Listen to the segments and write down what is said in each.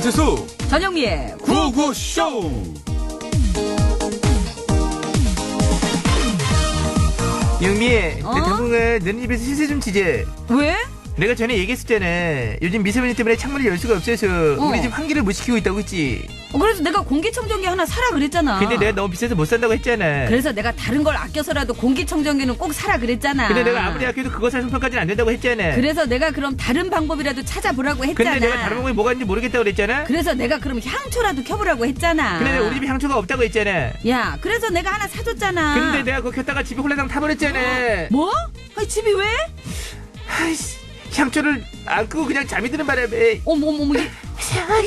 배칠수 전영미의 구호구쇼. 영미애, 어? 당분간 너네 집에서 신세 좀 지제. 왜? 내가 전에 얘기했었잖아. 요즘 미세먼지 때문에 창문을 열 수가 없어서 우리 집 환기를 못 시키고 있다고 했지. 그래서 내가 공기청정기 하나 사라 그랬잖아. 근데 내가 너무 비싸서 못 산다고 했잖아. 그래서 내가 다른 걸 아껴서라도 공기청정기는 꼭 사라 그랬잖아. 근데 내가 아무리 아껴도 그거 살 손편까지는 안 된다고 했잖아. 그래서 내가 그럼 다른 방법이라도 찾아보라고 했잖아. 근데 내가 다른 방법이 뭐가 있는지 모르겠다고 그랬잖아. 그래서 내가 그럼 향초라도 켜보라고 했잖아. 근데 내가 우리 집에 향초가 없다고 했잖아. 야, 그래서 내가 하나 사줬잖아. 근데 내가 그거 켰다가 집에 홀라당 타버렸잖아. 뭐? 아니, 집이 왜? 아이씨, 향초를 안 끄고 그냥 잠이 드는 바람에. 어머,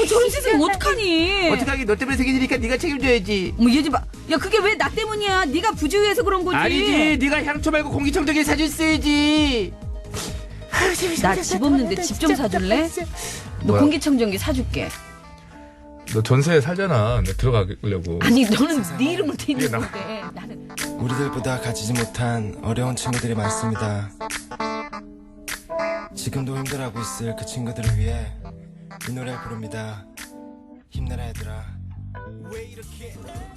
저런 세상에 어떡하니? 어떡하기, 너 때문에 생긴 일이니까 네가 책임져야지. 얘 좀 봐. 야, 그게 왜 나 때문이야? 네가 부주의해서 그런 거지. 아니지, 네가 향초 말고 공기청정기 사줬어야지. 나 집 없는데 집 좀 사줄래? 너 뭐야? 공기청정기 사줄게. 너 전세에 살잖아. 내 들어가려고. 아니, 너는 네 이름으로 돼 있는 나- 건데. 나는. 우리들보다 가지지 못한 어려운 친구들이 많습니다. 지금도 힘들어하고 있을 그 친구들을 위해 이 노래를 부릅니다. 힘내라 얘들아.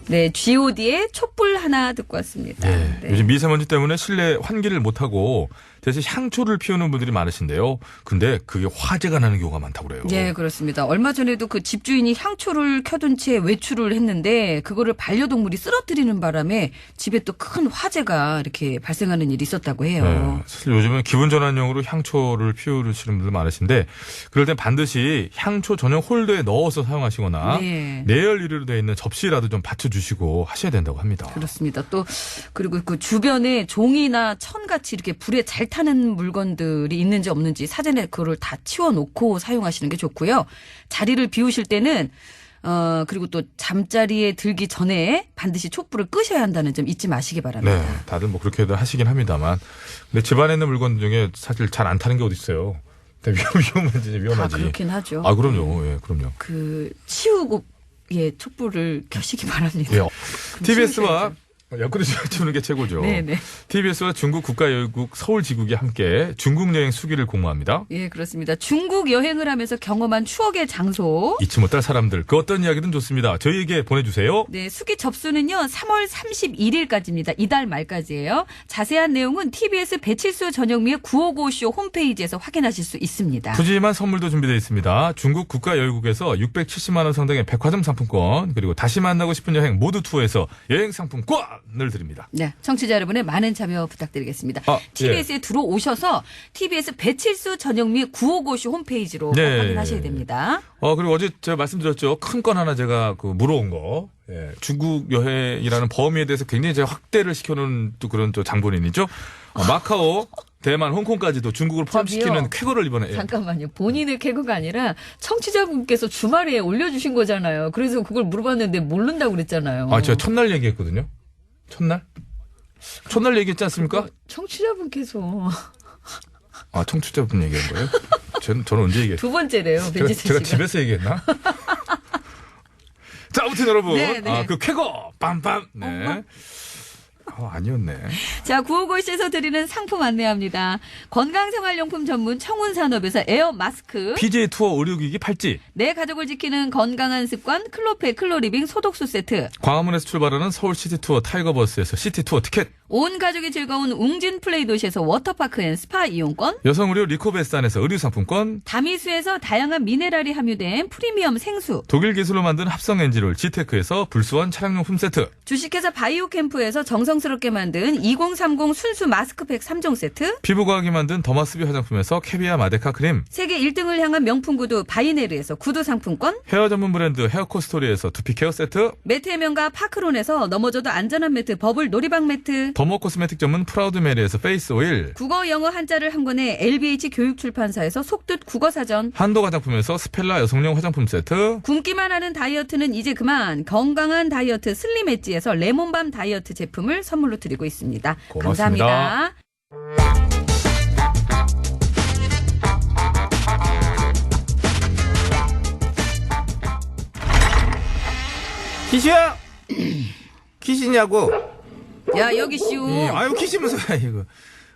네, G.O.D의 촛불 하나 듣고 왔습니다. 네. 네. 요즘 미세먼지 때문에 실내 환기를 못하고 대신 향초를 피우는 분들이 많으신데요. 근데 그게 화재가 나는 경우가 많다고 그래요. 예, 그렇습니다. 얼마 전에도 그 집주인이 향초를 켜둔 채 외출을 했는데 그거를 반려동물이 쓰러뜨리는 바람에 집에 또 큰 화재가 이렇게 발생하는 일이 있었다고 해요. 네, 사실 요즘은 기분 전환용으로 향초를 피우시는 분들 많으신데 그럴 땐 반드시 향초 전용 홀더에 넣어서 사용하시거나 네. 내열 유리로 되어 있는 접시라도 좀 받쳐주시고 하셔야 된다고 합니다. 그렇습니다. 또 그리고 그 주변에 종이나 천같이 이렇게 불에 잘 타는 물건들이 있는지 없는지 사전에 그거를 다 치워놓고 사용하시는 게 좋고요. 자리를 비우실 때는 그리고 또 잠자리에 들기 전에 반드시 촛불을 끄셔야 한다는 점 잊지 마시기 바랍니다. 네, 다들 뭐 그렇게도 하시긴 합니다만 근데 집안에 있는 물건 중에 사실 잘 안 타는 게 어디 있어요. 위험하지, 다 위험하지. 그렇긴 하죠. 아, 그럼요. 예, 그럼요. 그 치우고 촛불을 켜시기 바랍니다. 예. 그럼 TBS와 치우셔야죠. 옆구리 치우는 게 최고죠. 네네. TBS와 중국 국가여행국 서울지국이 함께 중국 여행 수기를 공모합니다. 예, 그렇습니다. 중국 여행을 하면서 경험한 추억의 장소. 잊지 못할 사람들, 그 어떤 이야기든 좋습니다. 저희에게 보내주세요. 네, 수기 접수는요, 3월 31일까지입니다. 이달 말까지예요. 자세한 내용은 TBS 배칠수 전영미의 955쇼 홈페이지에서 확인하실 수 있습니다. 푸짐한 선물도 준비되어 있습니다. 중국 국가여행국에서 670만 원 상당의 백화점 상품권, 그리고 다시 만나고 싶은 여행 모두 투어에서 여행 상품권을 드립니다. 네, 청취자 여러분의 많은 참여 부탁드리겠습니다. 아, TBS에 들어오셔서 TBS 배칠수 전영미 955쇼 홈페이지로 네. 확인하셔야 됩니다. 그리고 어제 제가 말씀드렸죠. 큰 건 하나 제가 물어온 거. 예, 중국 여행이라는 범위에 대해서 굉장히 제가 확대를 시켜놓은 또 그런 또 장본인이죠. 마카오, 대만, 홍콩까지도 중국을 포함시키는 저기요. 쾌거를 이번에. 예. 잠깐만요. 본인의 개그가 아니라 청취자분께서 주말에 올려주신 거잖아요. 그래서 그걸 물어봤는데 모른다고 그랬잖아요. 아, 제가 첫날 얘기했거든요. 첫날? 첫날 얘기했지 않습니까? 청취자분께서 아, 청취자분 얘기한 거예요? 저는 언제 얘기했어요? 두 번째래요. 배지수 씨가. 제가 집에서 얘기했나? 자, 아무튼 여러분. 네, 네. 그 쾌거! 빰빰! 네. 아니었네. 자, 구호고시에서 드리는 상품 안내합니다. 건강생활용품 전문 청운산업에서 에어 마스크. PJ 투어 의료기기 팔찌. 내 가족을 지키는 건강한 습관 클로페 클로리빙 소독수 세트. 광화문에서 출발하는 서울 시티투어 타이거버스에서 시티투어 티켓. 온 가족이 즐거운 웅진 플레이 도시에서 워터파크 앤 스파 이용권. 여성 의료 리코베스탄에서 의류상품권. 다미수에서 다양한 미네랄이 함유된 프리미엄 생수. 독일 기술로 만든 합성 엔진올 지테크에서 불수원 차량용품 세트. 주식회사 바이오캠프에서 정성스럽게 만든 2030 순수 마스크팩 3종 세트. 피부과학이 만든 더마스비 화장품에서 캐비아 마데카 크림. 세계 1등을 향한 명품 구두 바이네르에서 구두 상품권. 헤어 전문 브랜드 헤어코스토리에서 두피케어 세트. 매트의 명가 파크론에서 넘어져도 안전한 매트 버블 놀이방 매트. 더모 코스메틱 전문 프라우드 메리에서 페이스 오일. 국어 영어 한자를 한 권에 LBH 교육출판사에서 속뜻 국어사전. 한도 화장품에서 스펠라 여성용 화장품 세트. 굶기만 하는 다이어트는 이제 그만. 건강한 다이어트 슬림 엣지에서 레몬밤 다이어트 제품을 선물로 드리고 있습니다. 고맙습니다. 감사합니다. 키시야? 키시냐고? 야, 여기 씨우. 예, 아유, 키시면서, 이거.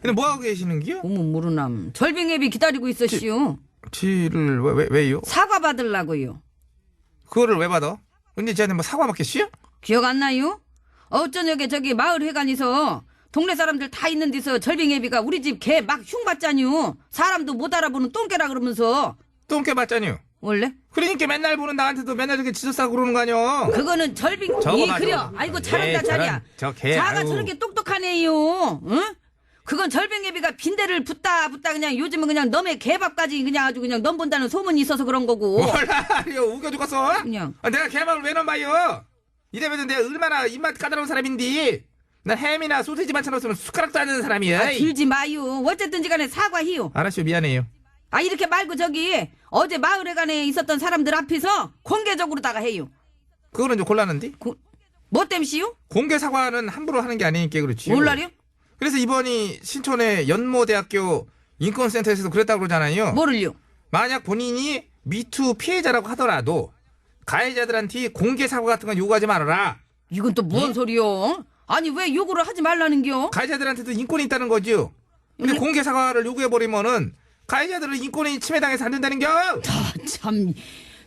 근데 뭐하고 계시는 기요? 어머, 모르남. 절빙앱이 기다리고 있어, 씨우. 치를, 왜요? 사과 받으려고요. 그거를 왜 받아? 근데 쟤한테 뭐 사과 먹겠슈? 기억 안 나요? 어쩌냐게 저기 마을 회관에서 동네 사람들 다 있는 데서 절빙애비가 우리 집 개 막 흉봤잖요. 사람도 못 알아보는 똥개라 그러면서. 똥개 맞잖요. 원래? 그러니까 맨날 보는 나한테도 맨날 저렇게 지저싸고 그러는 거 아니야? 그거는 절빙. 저거 이 맞아. 그려. 아이고 잘한다 자리야. 저 개. 자가 아유. 저렇게 똑똑하네요. 응? 그건 절빙애비가 빈대를 붓다 그냥 요즘은 그냥 넘의 개밥까지 그냥 아주 그냥 넘본다는 소문이 있어서 그런 거고. 몰라요. 웃겨 죽었어. 그냥. 내가 개밥을 왜 넘봐요? 이래면 내가 얼마나 입맛 까다로운 사람인데. 난 햄이나 소시지 반찬 없으면 숟가락도 안 되는 사람이야. 아, 들지 마요. 어쨌든지 간에 사과해요. 알았슈. 미안해요. 아 이렇게 말고 저기 어제 마을회관에 있었던 사람들 앞에서 공개적으로다가 해요. 그거는 좀 곤란한데? 뭐 땜시요? 공개 사과는 함부로 하는 게 아니니까 그렇지. 몰라요? 그래서 이번이 신촌의 연모대학교 인권센터에서도 그랬다고 그러잖아요. 뭐를요? 만약 본인이 미투 피해자라고 하더라도 가해자들한테 공개 사과 같은 건 요구하지 말아라. 이건 또 뭔 소리요? 아니 왜 요구를 하지 말라는겨? 가해자들한테도 인권이 있다는 거죠. 근데 공개 사과를 요구해버리면은 가해자들은 인권이 침해당해서 안 된다는겨. 참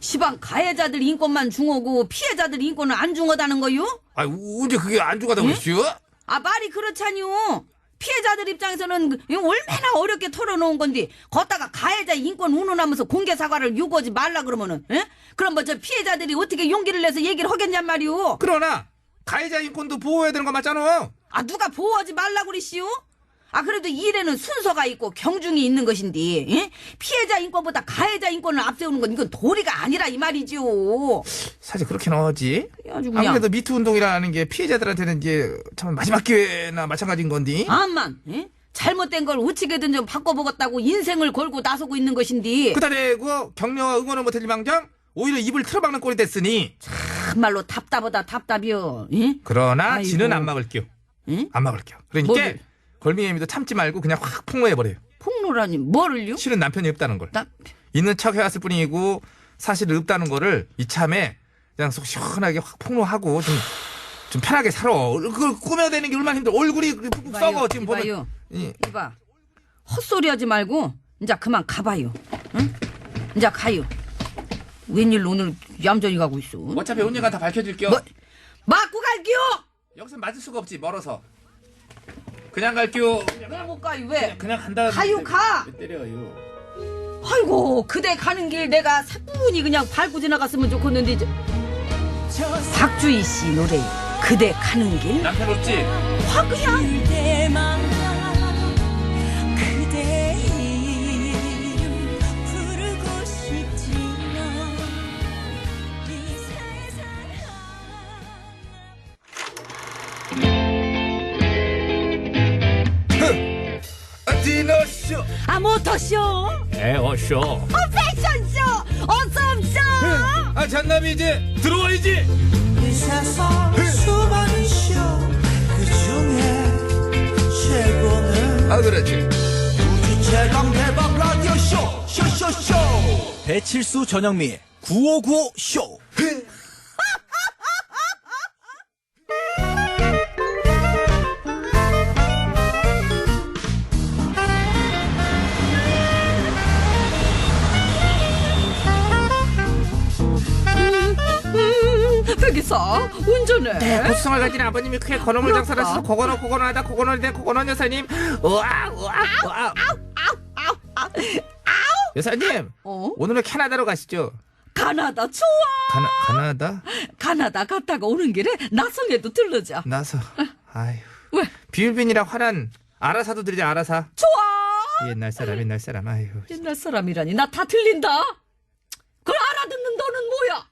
시방 가해자들 인권만 중하고 피해자들 인권은 안 중하다는 거요? 아, 언제 그게 안 중하다고 그랬슈? 아 말이 그렇잖요. 피해자들 입장에서는 얼마나 어렵게 털어놓은 건데 걷다가 가해자 인권 운운하면서 공개 사과를 요구하지 말라 그러면은 에? 그럼 뭐 저 피해자들이 어떻게 용기를 내서 얘기를 하겠냔 말이오. 그러나 가해자 인권도 보호해야 되는 거 맞잖아. 아 누가 보호하지 말라 그러시오? 아 그래도 일에는 순서가 있고 경중이 있는 것인데 에? 피해자 인권보다 가해자 인권을 앞세우는 건 이건 도리가 아니라 이 말이죠. 사실 그렇게 나오지. 아주 그냥. 아무래도 미투 운동이라는 게 피해자들한테는 이제 참 마지막 기회나 마찬가지인 건데. 암만 에? 잘못된 걸 어찌게든 좀 바꿔보겠다고 인생을 걸고 나서고 있는 것인데 그다 대고 격려와 응원을 못할 망정 오히려 입을 틀어박는 꼴이 됐으니. 참말로 답답하다 답답이요. 에? 그러나 아이고. 지는 안 막을게요. 응? 안 막을게요. 그러니까 뭐를? 걸미애미도 참지 말고 그냥 확 폭로해버려요. 폭로라니 뭐를요? 실은 남편이 없다는 걸. 나 있는 척 해왔을 뿐이고 사실 없다는 거를 이참에 그냥 속 시원하게 확 폭로하고 좀 편하게 살아. 그걸 꾸며대는 게 얼마나 힘들어. 얼굴이 푹푹 썩어 지금 보면. 이봐요. 이, 이봐. 헛소리하지 말고 이제 그만 가봐요. 응? 이제 가요. 웬일로 오늘 얌전히 가고 있어? 어차피 언젠가 다 밝혀질게요. 뭐 맞고 갈게요. 여기서 맞을 수가 없지 멀어서. 그냥 갈게요. 왜 못 가요? 왜? 그냥 간다. 가요 가. 왜 때려요? 아이고 그대 가는 길 내가 사뿐히 그냥 밟고 지나갔으면 좋겠는데 박주희 씨 노래 그대 가는 길 남편 없지? 확 그냥 그대만 그대 이름 부르고 싶지만 이 세상 디너쇼. 아 모터쇼 에어쇼. 패션쇼 어썸쇼 아 잔남이 이제 들어와야지. 이 세상 수많은 쇼그 중에 최고는 아 그렇지. 우주 최강 대박 라디오 쇼 쇼쇼쇼 배칠수 전영미 9595 쇼. 백이사 운전해 고수성을 가진 아버님이 크게 건어물 장사를 하셔서 고건어하다 고건어된 고건어 여사님. 우와. 여사님 어? 오늘은 캐나다로 가시죠. 가나다 좋아 가나다? 가나다 갔다가 오는 길에 나성에도 들르자 나서 아휴 왜? 비율빈이랑 화난 아라사도 들이자 아라사. 좋아 옛날 사람 아휴. 옛날 사람이라니 나 다 들린다 그걸 알아듣는 너는 뭐야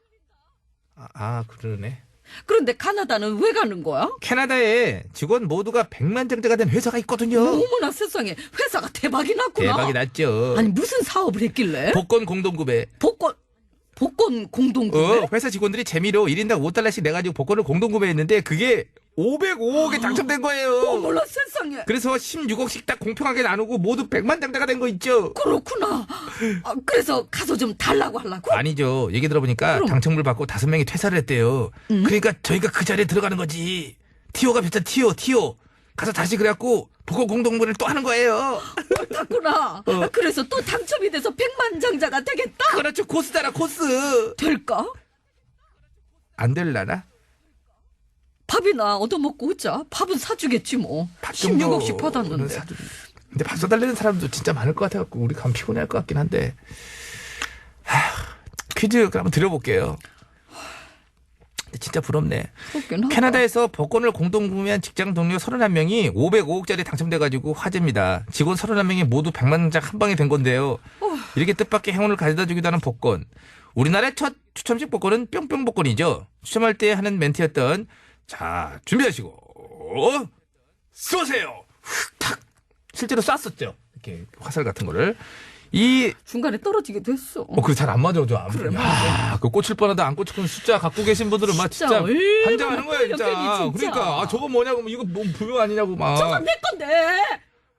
아 그러네. 그런데 가나다는 왜 가는 거야? 캐나다에 직원 모두가 100만 정대가 된 회사가 있거든요. 어머나 세상에 회사가 대박이 났구나 대박이 났죠. 아니 무슨 사업을 했길래? 복권 공동구매. 복권 공동구매? 회사 직원들이 재미로 1인당 5달러씩 내가지고 복권을 공동구매했는데 그게 505억에 당첨된 거예요. 어머나 세상에 그래서 16억씩 딱 공평하게 나누고 모두 100만 장대가 된 거 있죠. 그렇구나 아, 그래서 가서 좀 달라고 하려고? 아니죠. 얘기 들어보니까 그럼. 당첨을 받고 5명이 퇴사를 했대요. 그러니까 저희가 그 자리에 들어가는 거지. 티오가 비슷한 티오. 가서 다시 그래갖고 복권 공동구매를 또 하는 거예요. 옳다구나 그래서 또 당첨이 돼서 백만장자가 되겠다? 그렇죠. 코스다라 코스. 될까? 안 될라나? 밥이나 얻어먹고 오자. 밥은 사주겠지 뭐. 밥 정도는 16억씩 받았는데. 근데 밥 사달라는 사람도 진짜 많을 것 같아갖고 우리 가면 피곤할 것 같긴 한데. 퀴즈 한번 드려볼게요. 진짜 부럽네. 그렇긴 하다. 캐나다에서 복권을 공동 구매한 직장 동료 31명이 505억짜리 당첨돼가지고 화제입니다. 직원 31명이 모두 100만 장 한 방에 된 건데요. 이렇게 뜻밖의 행운을 가져다 주기도 하는 복권. 우리나라의 첫 추첨식 복권은 뿅뿅 복권이죠. 추첨할 때 하는 멘트였던 자 준비하시고 쏘세요. 탁 실제로 쐈었죠. 이렇게 화살 같은 거를. 중간에 떨어지기도 했어. 그래 잘 안 맞아, 저 그래, 그 꽂힐 뻔하다 안 꽂힐 뻔 숫자 갖고 계신 분들은 막 진짜 얼마나 환장하는 거야, 진짜. 떨렸겠니, 진짜. 그러니까 저거 뭐냐고, 이거 뭐 불명 아니냐고 막. 저건 내 건데.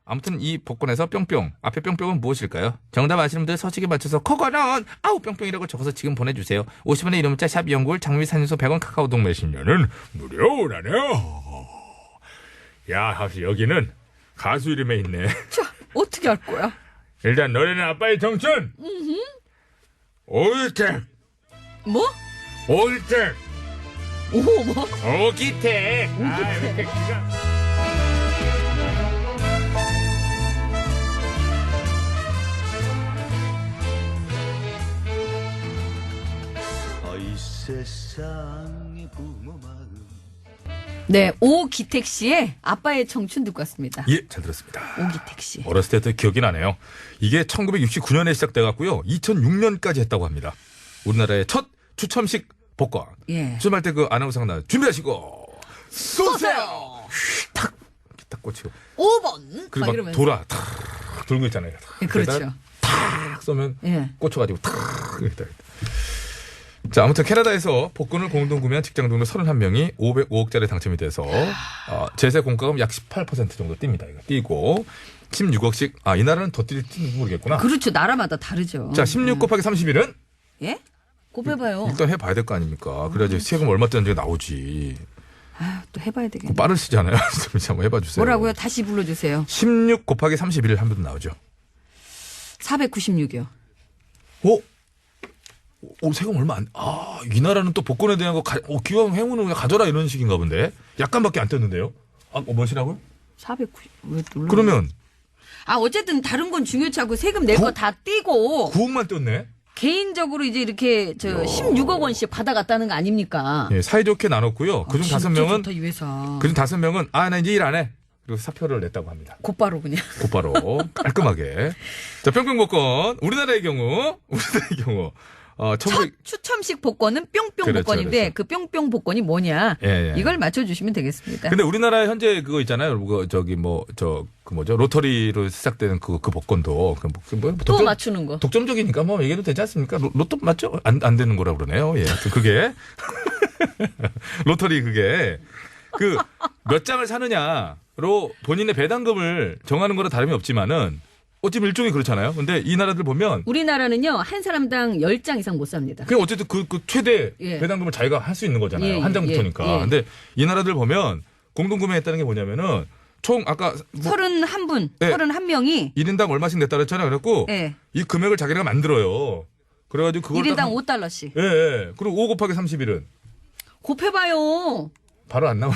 아무튼 이 복권에서 뿅뿅 앞에 뿅뿅은 무엇일까요? 정답 아시는 분들 서식에 맞춰서 그거는 아우 뿅뿅이라고 적어서 지금 보내주세요. 50원의 이름 문자 샵 연골 장미 산유소 100원 카카오동 메신저는 무료라네요. 야, 사실 여기는 가수 이름에 있네. 자, 어떻게 할 거야? 일단 노래는 아빠의 청춘. 올택. 뭐? 올택. 오, 뭐? 오기택. 아, 이렇게 기가. 이 세상의 부모 마음 네, 오기택 씨의 아빠의 청춘 듣고 왔습니다. 예, 잘 들었습니다. 오기택 씨. 어렸을 때 기억이 나네요. 이게 1969년에 시작돼갖고요. 2006년까지 했다고 합니다. 우리나라의 첫 추첨식 복권. 예. 추첨할 때 그 아나운서가 나 준비하시고 쏘세요. 탁, 딱 꽂히고. 5번. 그리고 막 이러면서. 돌아 탁 돌고 있잖아요. 예, 그렇죠. 그러다가 탁 쏘면 예. 꽂혀가지고 탁 이렇게. 자, 아무튼 캐나다에서 복권을 공동 구매한 직장 동료 31명이 505억짜리 당첨이 돼서 제세 공과금 약 18% 정도 띱니다. 이거 띄고 16억씩. 이 나라는 더 뛸지 모르겠구나. 그렇죠. 나라마다 다르죠. 자, 16 곱하기 31은 예? 곱해봐요. 일단 해봐야 될 거 아닙니까? 그래야지 세금 얼마 떼는지 나오지. 아유, 또 해봐야 되겠네. 빠르시잖아요. 한번 해봐 주세요. 뭐라고요? 다시 불러주세요. 16 곱하기 31 하면 나오죠. 496이요. 세금 얼마 안. 이 나라는 또 복권에 대한 거 기왕 행운을 그냥 가져라 이런 식인가 본데. 약간밖에 안 떴는데요. 뭐시라고요? 490. 왜 눌러? 그러면 어쨌든 다른 건 중요치 않고 세금 낼 거 다 떼고 9억만 떴네. 개인적으로 이제 이렇게 16억 원씩 받아갔다는 거 아닙니까? 예, 사이좋게 나눴고요. 그중 진짜 5명은 좋다, 이 회사. 그중 5명은 나 이제 일 안 해. 그리고 사표를 냈다고 합니다. 곧바로 그냥. 곧바로 깔끔하게. 자, 뿅뿅 복권. 우리나라의 경우 첫 추첨식 복권은 뿅뿅 그렇죠, 복권인데 그렇죠. 그 뿅뿅 복권이 뭐냐? 예. 이걸 맞춰주시면 되겠습니다. 근데 우리나라에 현재 그거 있잖아요. 로터리로 시작되는 그 복권도 또 맞추는 거. 독점적이니까 뭐 얘기해도 되지 않습니까? 로또 맞죠? 안 되는 거라 그러네요. 예. 그게 로터리 그게 그 몇 장을 사느냐로 본인의 배당금을 정하는 거랑 다름이 없지만은 어찌면 일종이 그렇잖아요. 근데 이 나라들 보면 우리나라는요, 한 사람당 10장 이상 못 삽니다. 그냥 어쨌든 그 최대 예. 배당금을 자기가 할 수 있는 거잖아요. 예, 한 장부터니까. 예. 근데 이 나라들 보면 공동구매했다는 게 뭐냐면은 총 아까 31분, 네. 31명이 1인당 얼마씩 냈다 그랬잖아요. 그래갖고 예. 이 금액을 자기가 만들어요. 그래가지고 그걸 1인당 딱 5달러씩. 예. 그리고 5 곱하기 31은 곱해봐요. 바로 안 나와.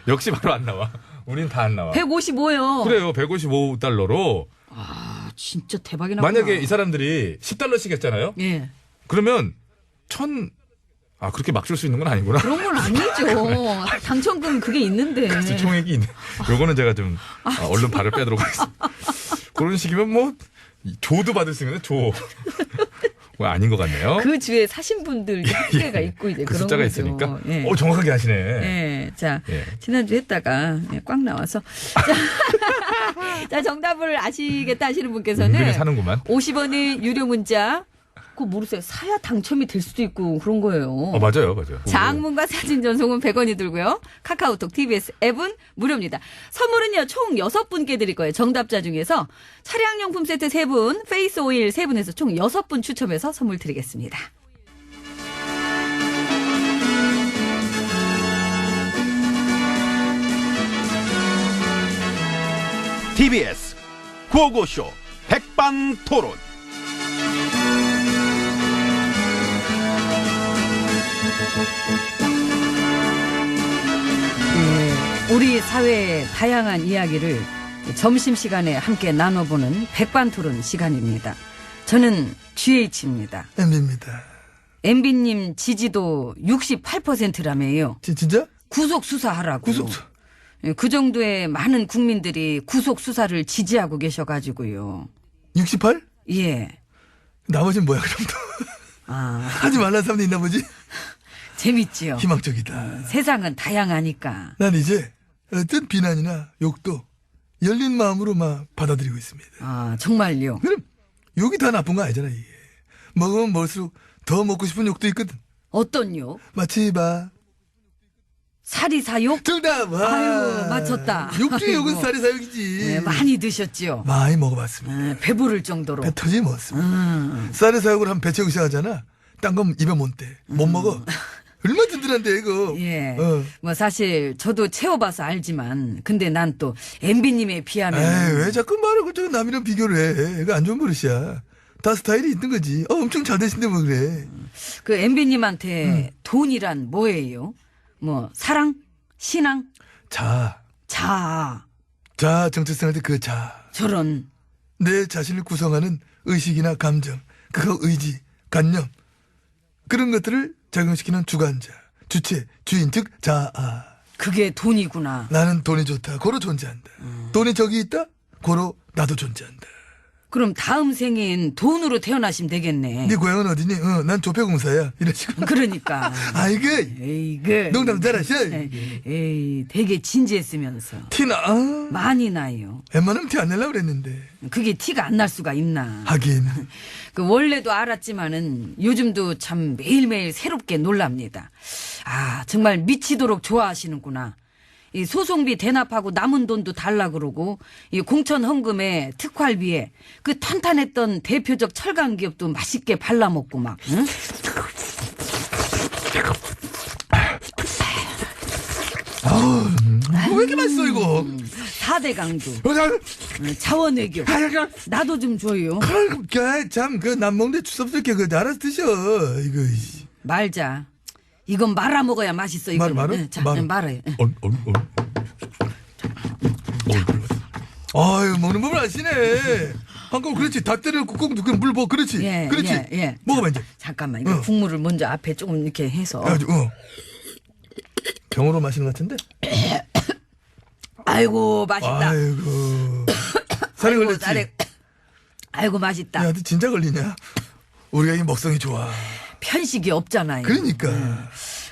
역시 바로 안 나와. 우린 다 안 나와. 155요. 그래요. 155달러로. 진짜 대박이나. 만약에 이 사람들이 10달러씩 했잖아요. 예. 그러면 그렇게 막 줄 수 있는 건 아니구나. 그런 건 아니죠. 당첨금 그게 있는데. 그래서 총액이 있네. 요거는 제가 좀 얼른 발을 빼도록 하겠습니다. 그런 식이면 뭐 조도 받을 수 있는데 조. 뭐 아닌 것 같네요. 그 주에 사신 분들 한계가 있고 이제 그 그런 숫자가 거죠. 있으니까. 예. 정확하게 하시네. 예. 자, 예. 지난주 했다가 꽉 나와서. 자, 정답을 아시겠다 하시는 분께서는 은근히 사는구만. 50원의 유료 문자. 그거 모르세요. 사야 당첨이 될 수도 있고 그런 거예요. 맞아요. 장문과 사진 전송은 100원이 들고요. 카카오톡, TBS 앱은 무료입니다. 선물은요, 총 6분께 드릴 거예요. 정답자 중에서 차량용품 세트 3분, 페이스 오일 3분에서 총 6분 추첨해서 선물 드리겠습니다. TBS 구호고쇼 백반토론. 우리 사회의 다양한 이야기를 점심시간에 함께 나눠보는 백반토론 시간입니다. 저는 GH입니다. MB입니다. MB님 지지도 68%라며요. 진짜? 구속 수사하라고. 구속 그 정도의 많은 국민들이 구속 수사를 지지하고 계셔가지고요. 68? 예. 나머지는 뭐야 그럼 또. 아, 하지 말라는 사람도 있나 보지? 재밌지요. 희망적이다. 세상은 다양하니까. 난 이제 어떤 비난이나 욕도 열린 마음으로 막 받아들이고 있습니다. 아, 정말요. 그럼 욕이 다 나쁜 거 아니잖아 이게. 먹으면 먹을수록 더 먹고 싶은 욕도 있거든. 어떤요? 마치 봐. 사리사욕? 정답. 와. 아유, 맞췄다. 욕 중에 욕은 아이고. 쌀이사욕이지. 네, 많이 드셨죠? 많이 먹어봤습니다. 배부를 정도로. 배 터지 먹었습니다. 쌀이사욕을 하면 배 채우기 시작하잖아. 딴 건 입에 못 대. 못 먹어. 얼마나 든든한데 이거. 예. 어. 뭐 사실 저도 채워봐서 알지만 근데 난 또 MB님에 비하면 에이, 왜 자꾸 말을 그쪽에 남이랑 비교를 해. 이거 안 좋은 버릇이야. 다 스타일이 있는 거지. 엄청 잘 되신데 뭐 그래. 그 MB님한테 돈이란 뭐예요? 뭐 사랑? 신앙? 자. 자. 자, 정체성할 때 그 자. 저런. 내 자신을 구성하는 의식이나 감정, 그거 의지, 관념. 그런 것들을 작용시키는 주관자, 주체, 주인, 즉 자아. 그게 돈이구나. 나는 돈이 좋다. 고로 존재한다. 돈이 저기 있다. 고로 나도 존재한다. 그럼 다음 생엔 돈으로 태어나시면 되겠네. 네 고향은 어디니? 난 조폐공사야. 이런 식으로. 그러니까. 아이고. 에이그. 농담 잘하셔. 에이, 되게 진지했으면서. 티나. 많이 나요. 웬만하면 티 안 내려고 그랬는데. 그게 티가 안 날 수가 있나. 하긴. 그 원래도 알았지만은 요즘도 참 매일매일 새롭게 놀랍니다. 아, 정말 미치도록 좋아하시는구나. 이 소송비 대납하고 남은 돈도 달라 그러고 이 공천 헌금에 특활비에 그 탄탄했던 대표적 철강 기업도 맛있게 발라먹고 막. 응? 왜 이렇게 맛있어 이거? 4대 강도, 자원외교. 나도 좀 줘요. 참, 남 먹는데 주섭스럽게 알아서 드셔. 이거. 말자. 이건 말아 먹어야 맛있어. 이거. 말아? 자, 말아. 말아요. 아유, 먹는 법을 아시네. 한꺼번에 그렇지. 다 때려놓고 꼭 물 부어. 그렇지. 예, 그렇지. 예, 예. 먹어봐, 이제. 잠깐만, 이거 국물을 먼저 앞에 조금 이렇게 해서. 그래가지고, 병으로 마시는 것 같은데? 아이고, 맛있다. 아이고. 살이 아이고, 걸렸지? 살에- 아이고, 맛있다. 야, 너 진짜 걸리냐? 우리가 이 먹성이 좋아. 편식이 없잖아요. 그러니까.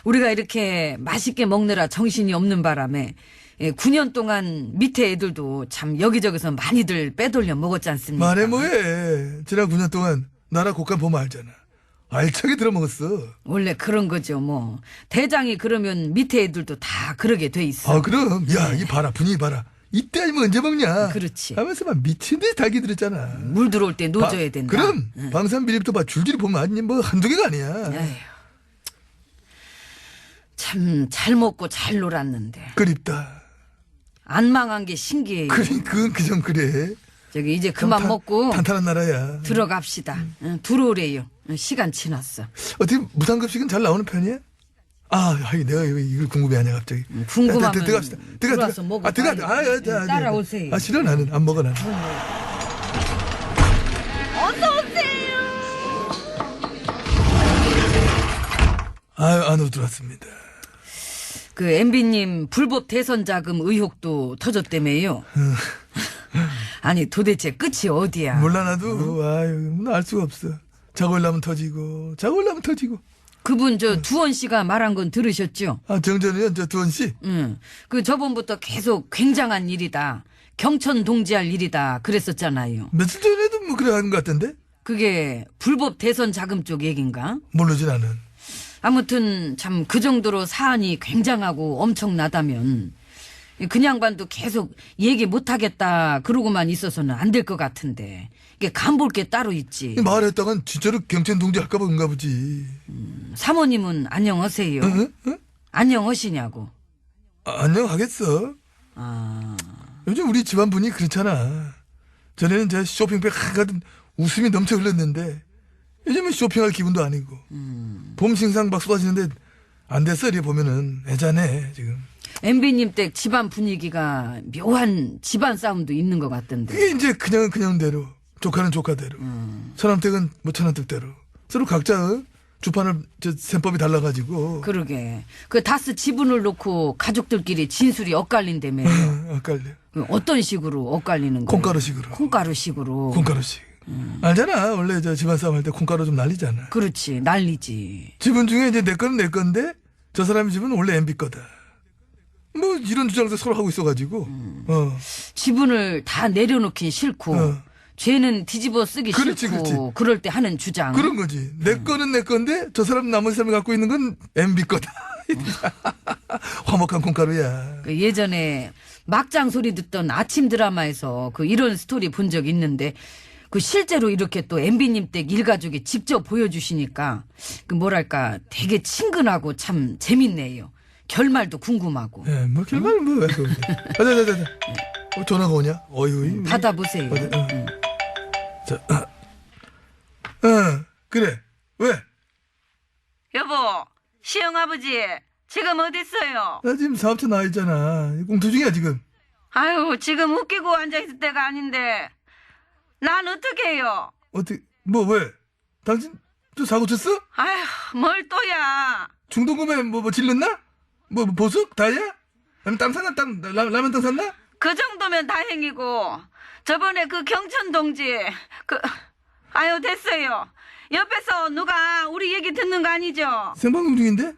우리가 이렇게 맛있게 먹느라 정신이 없는 바람에 9년 동안 밑에 애들도 참 여기저기서 많이들 빼돌려 먹었지 않습니까? 말해 뭐해. 지난 9년 동안 나라 곡간 보면 알잖아. 알차게 들어먹었어. 원래 그런 거죠, 뭐. 대장이 그러면 밑에 애들도 다 그러게 돼 있어. 아, 그럼. 야, 이 봐라. 분위기 봐라. 이때 아니면 언제 먹냐? 그렇지. 하면서 막 미친 듯이 달기 들었잖아. 물 들어올 때 놓줘야 된다. 그럼 방산 비립도 봐 줄줄이 보면 아니 뭐 한두 개가 아니야. 에휴. 참 잘 먹고 잘 놀았는데 그립다. 안 망한 게 신기해요. 그건 그정 그래. 저기 이제 그만 먹고 탄탄한 나라야. 들어갑시다. 응, 들어오래요. 응, 시간 지났어. 어떻게 무상급식은 잘 나오는 편이야? 아, 내가 이걸 궁금해하냐 갑자기. 궁금하면 들어갑시다. 들어와서 먹어. 따라오세요. 아, 싫어 나는 안 먹어 나는. 아유, 안으로 들어왔습니다. 그 MB님 불법 대선 자금 의혹도 터졌다며요. 아니 도대체 끝이 어디야? 몰라 나도. 아유, 알 수가 없어. 자고 올라면 터지고, 자고 올라면 터지고. 그분 저 두원 씨가 말한 건 들으셨죠? 아, 정전이요? 저 두원 씨? 응. 그 저번부터 계속 굉장한 일이다. 경천 동지할 일이다. 그랬었잖아요. 며칠 전에도 뭐 그래 하는 것 같던데? 그게 불법 대선 자금 쪽 얘긴가? 모르지 나는. 아무튼 참 그 정도로 사안이 굉장하고 엄청나다면 그 양반도 계속 얘기 못하겠다 그러고만 있어서는 안 될 것 같은데 이게 간볼 게 따로 있지. 말했다간 진짜로 경천 동지 할까봐 그런가 보지. 사모님은 안녕하세요. 응? 응? 안녕하시냐고. 아, 안녕하겠어. 아, 요즘 우리 집안 분이 그렇잖아. 전에는 제 쇼핑백 한가득 웃음이 넘쳐 흘렀는데 요즘은 쇼핑할 기분도 아니고 봄 신상 막 쏟아지는데 안 됐어. 이래 보면은 애잔해 지금. MB님 댁 집안 분위기가 묘한 집안 싸움도 있는 것 같던데. 그게 이제 그냥대로 조카는 조카대로 처남댁은 뭐 처남댁대로 서로 각자 주판을 셈법이 달라가지고 그러게. 그 다스 지분을 놓고 가족들끼리 진술이 엇갈린다며. 엇갈려. 어떤 식으로 엇갈리는 거예요? 콩가루식으로. 콩가루식으로. 콩가루식. 알잖아. 원래 저 집안 싸움 할 때 콩가루 좀 날리잖아. 그렇지. 난리지. 지분 중에 이제 내 거는 내 건데 저 사람 집은 원래 MB 거다. 뭐 이런 주장도 서로 하고 있어가지고. 지분을 다 내려놓긴 싫고 죄는 뒤집어 쓰기 그렇지, 싫고 그렇지. 그럴 때 하는 주장. 그런 거지. 내 거는 내 건데 저 사람 나머지 사람이 갖고 있는 건 MB 거다. 화목한 콩가루야. 그 예전에 막장 소리 듣던 아침 드라마에서 그 이런 스토리 본 적 있는데 그 실제로 이렇게 또 MB님 댁 일가족이 직접 보여주시니까 그 뭐랄까 되게 친근하고 참 재밌네요. 결말도 궁금하고. 예, 뭐 결말은 뭐 왜 그러는데. 자자자자. 전화가 오냐? 어휴. 받아보세요. 자, 그래. 왜? 여보, 시영아버지 지금 어디 있어요? 나 지금 사업체 나와 있잖아. 공투 중이야 지금. 아유, 지금 웃기고 앉아있을 때가 아닌데 난 어떻게 해요? 어떻게? 뭐 왜? 당신 또 사고 쳤어? 아휴, 뭘 또야. 중도금에 뭐 질렀나? 뭐 보석? 다이아? 아니면 땅 샀나? 라면 땅 샀나? 그 정도면 다행이고 저번에 그 경천 동지 아유 됐어요. 옆에서 누가 우리 얘기 듣는 거 아니죠? 생방송 중인데?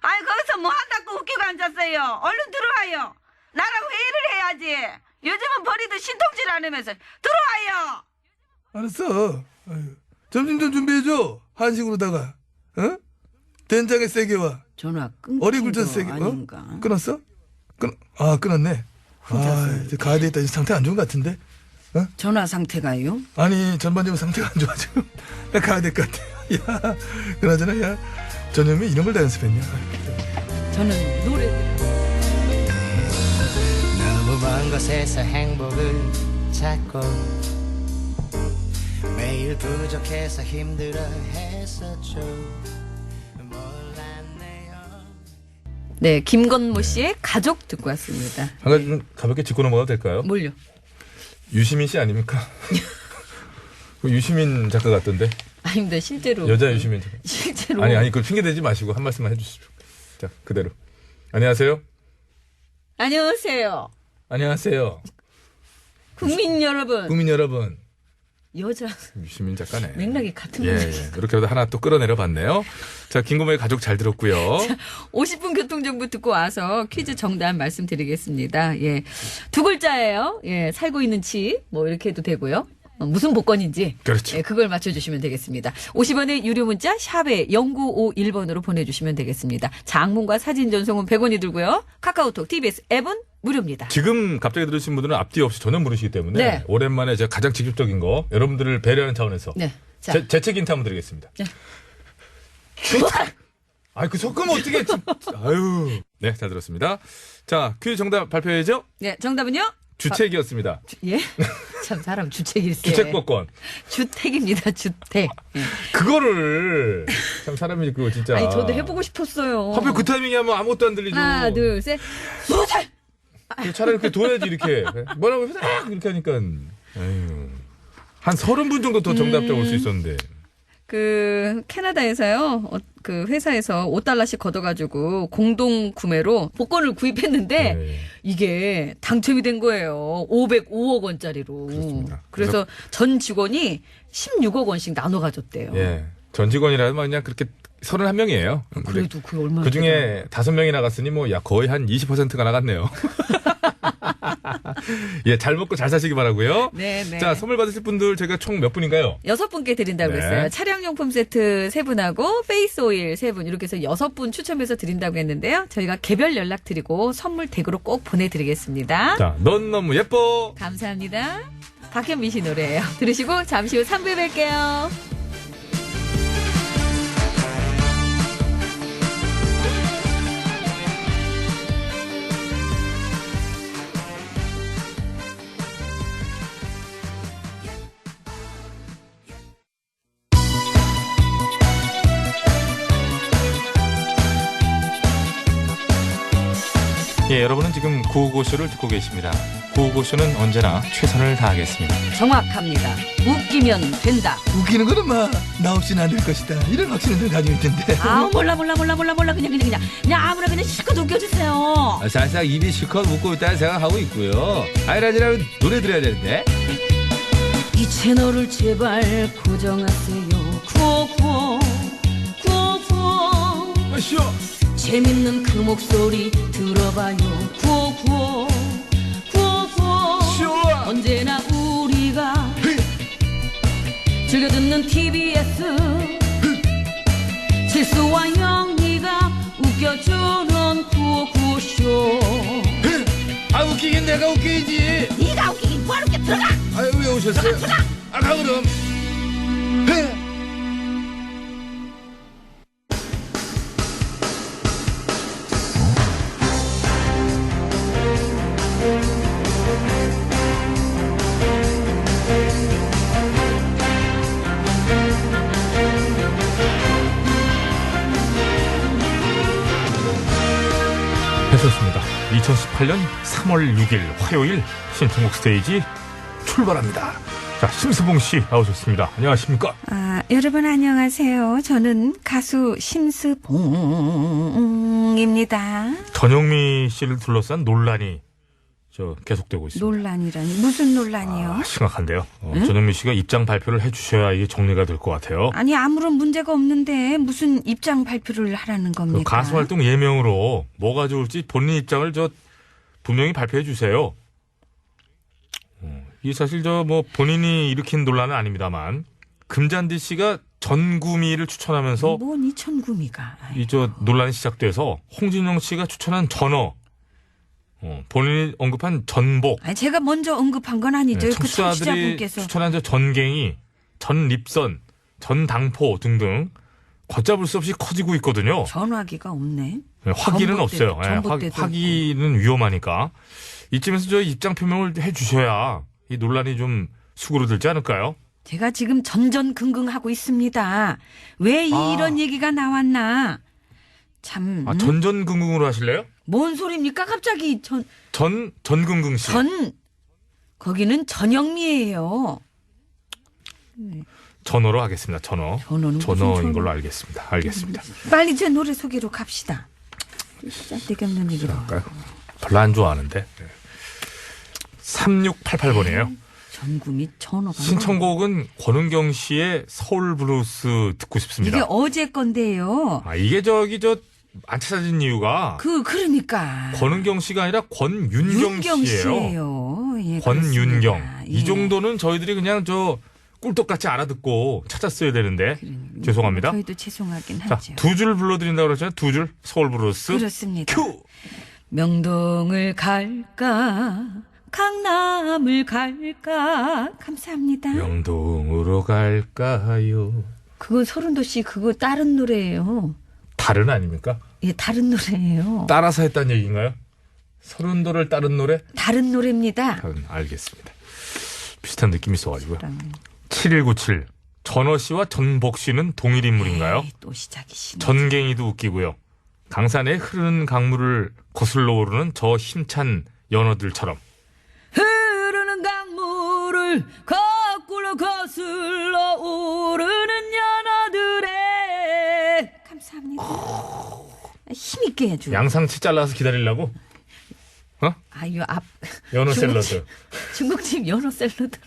아니 거기서 뭐 한다고 웃기고 앉았어요. 얼른 들어와요. 나랑 회의를 해야지. 요즘은 버리도 신통질 안 하면서 들어와요. 알았어. 아유. 점심 좀 준비해줘. 한식으로다가. 어? 된장에 세게 와. 전화 끊긴 어리굴젓 거 세게. 아닌가? 끊었어? 끊었네. 이제 가야 되겠다. 이제 상태 안 좋은 것 같은데. 전화 상태가요? 아니 전반적으로 상태가 안 좋아지고 나 가야 될 것 같아. 야, 그나저나 야, 전현미 이런 걸 다 연습했냐? 저는 노래. 너무 먼 곳에서 행복을 찾고 매일 부족해서 힘들어 했었죠. 몰랐네요. 네, 김건모 씨의 가족 듣고 왔습니다. 한 가지 좀 가볍게 짚고 넘어가도 될까요? 뭘요? 유시민 씨 아닙니까? 그 유시민 작가 같던데. 아닙니다. 실제로. 여자 유시민 작가. 실제로. 아니 그걸 핑계 대지 마시고 한 말씀만 해주십시오. 자 그대로. 안녕하세요. 안녕하세요. 안녕하세요. 국민 여러분. 국민 여러분. 여자 유시민 작가네. 맥락이 같은 예, 거예요. 예. 이렇게라도 하나 또 끌어내려 봤네요. 자, 김고모의 가족 잘 들었고요. 50분 교통정보 듣고 와서 퀴즈 정답 말씀드리겠습니다. 예. 두 글자예요. 예. 살고 있는 치. 뭐 이렇게 해도 되고요. 무슨 복권인지. 그렇죠. 예, 그걸 맞춰주시면 되겠습니다. 50원의 유료 문자 샵에 0951번으로 보내주시면 되겠습니다. 장문과 사진 전송은 100원이 들고요. 카카오톡, TBS 앱은 무료입니다. 지금 갑자기 들으신 분들은 앞뒤 없이 전혀 모르시기 때문에 네. 오랜만에 제가 가장 직접적인 거 여러분들을 배려하는 차원에서 네. 자. 재책 인트 한번 드리겠습니다. 네. 아이 그 섞으면 어떻게 아유. 네, 잘 들었습니다. 자, 퀴즈 정답 발표해야죠. 네, 정답은요? 주택이었습니다. 예? 참 사람 주택일세. 주택복권. 주택입니다. 주택. 예. 그거를 참 사람이 그거 진짜. 아니 저도 해보고 싶었어요. 하필 그 타이밍에 하면 아무것도 안 들리죠. 하나, 둘, 셋. 주택. 차라리 이렇게 둬야지 이렇게 뭐라고 해서 이렇게 하니까 에휴. 한 30분 정도 더 정답자 올 수 있었는데. 그 캐나다에서요. 그 회사에서 5달러씩 걷어가지고 공동 구매로 복권을 구입했는데 네. 이게 당첨이 된 거예요. 505억 원짜리로. 그렇습니다. 그래서 전 직원이 16억 원씩 나눠 가졌대요. 예. 전 직원이라면 그냥 그렇게 31명이에요. 그래도 그게 얼마나 그 중에 5명이 나갔으니 뭐 야 거의 한 20%가 나갔네요. 예, 잘 먹고 잘 사시기 바라고요. 네, 네. 자, 선물 받으실 분들 저희가 총 몇 분인가요? 6분께 드린다고 네. 했어요. 차량용품 세트 3분하고 페이스 오일 3분 이렇게 해서 6분 추첨해서 드린다고 했는데요. 저희가 개별 연락 드리고 선물 댁으로 꼭 보내드리겠습니다. 자, 넌 너무 예뻐. 감사합니다. 박현민 씨 노래예요. 들으시고 잠시 후 3부에 뵐게요. 예, 여러분은 지금 구호고쇼를 듣고 계십니다. 구호고쇼는 언제나 최선을 다하겠습니다. 정확합니다. 웃기면 된다. 웃기는 거는 나 없이는 안 될 것이다. 이런 확신을 늘 가지고 있던데. 아우 몰라 그냥 아무나 그냥 실컷 웃겨주세요. 살짝 입이 실컷 웃고 있다는 생각하고 있고요. 아이라지라면 노래 들어야 되는데. 이 채널을 제발 고정하세요. 구호구호 아쇼. 재밌는 그 목소리 들어봐요. 구호구호 언제나 우리가 즐겨 듣는 TBS 실수와 영리가 웃겨주는 구호구호쇼. 아, 웃기긴 내가 웃기지. 네가 웃기긴 뭐하러 웃겨. 들어가. 아유, 왜 오셨어요? 아, 가 그럼. 했었습니다. 2018년 3월 6일 화요일 신청곡 스테이지 출발합니다. 자, 심수봉 씨 나오셨습니다. 안녕하십니까? 여러분 안녕하세요. 저는 가수 심수봉입니다. 전영미 씨를 둘러싼 논란이 계속되고 있습니다. 논란이라니 무슨 논란이요? 심각한데요. 전영미 씨가 입장 발표를 해주셔야 이게 정리가 될 것 같아요. 아니 아무런 문제가 없는데 무슨 입장 발표를 하라는 그 겁니까? 가수 활동 예명으로 뭐가 좋을지 본인 입장을 분명히 발표해 주세요. 이게 사실 본인이 일으킨 논란은 아닙니다만 금잔디 씨가 전구미를 추천하면서 뭐니 천구미가. 논란이 시작돼서 홍진영 씨가 추천한 전어, 본인이 언급한 전복, 아니 제가 먼저 언급한 건 아니죠. 그 청취자들이 청취자분께서. 추천한 전갱이, 전립선, 전당포 등등 걷잡을 수 없이 커지고 있거든요. 전화기가 없네. 화기는 전봇대, 없어요. 전봇대도 화기는 위험하니까 이쯤에서 입장 표명을 해주셔야 이 논란이 좀 수그러들지 않을까요? 제가 지금 전전긍긍하고 있습니다. 왜 이런 얘기가 나왔나? 참. 전전긍긍으로 하실래요? 뭔 소리입니까? 갑자기 전긍긍 씨. 거기는 전영미예요. 전어로 하겠습니다. 전어. 전어는 전어인 걸로 알겠습니다. 빨리 제 노래 소개로 갑시다. 쓸데없는 얘기로. 할까요? 별로 안 좋아하는데. 3688번이에요. 전구미 전어가. 신청곡은 권은경 씨의 서울 블루스 듣고 싶습니다. 이게 어제 건데요. 이게 안 찾아진 이유가 그러니까 권은경 씨가 아니라 권윤경 씨예요. 예, 권윤경. 그렇습니다. 이 정도는 저희들이 그냥 꿀떡같이 알아듣고 찾았어야 되는데 죄송합니다. 저희도 죄송하긴 자, 하죠. 2줄 불러드린다고 그러잖아요. 2줄 서울 블루스. 그렇습니다. 큐. 명동을 갈까 강남을 갈까. 감사합니다. 명동으로 갈까요? 그거 서른도 씨 그거 다른 노래예요. 다른 아닙니까? 예, 다른 노래예요. 따라서 했다는 얘기인가요? 서른도를 따른 노래? 다른 노래입니다. 알겠습니다. 비슷한 느낌이 있어가지고요. 7197 전어 씨와 전복 씨는 동일 인물인가요? 에이, 또 시작이시네. 전갱이도 웃기고요. 강산에 흐르는 강물을 거슬러 오르는 저 힘찬 연어들처럼. 흐르는 강물을 거꾸로 거슬러 오르는 연어들의. 감사합니다. 힘있게 해줘. 양상치 잘라서 기다리려고? 아유 연어 샐러드. 중국집 연어 샐러드.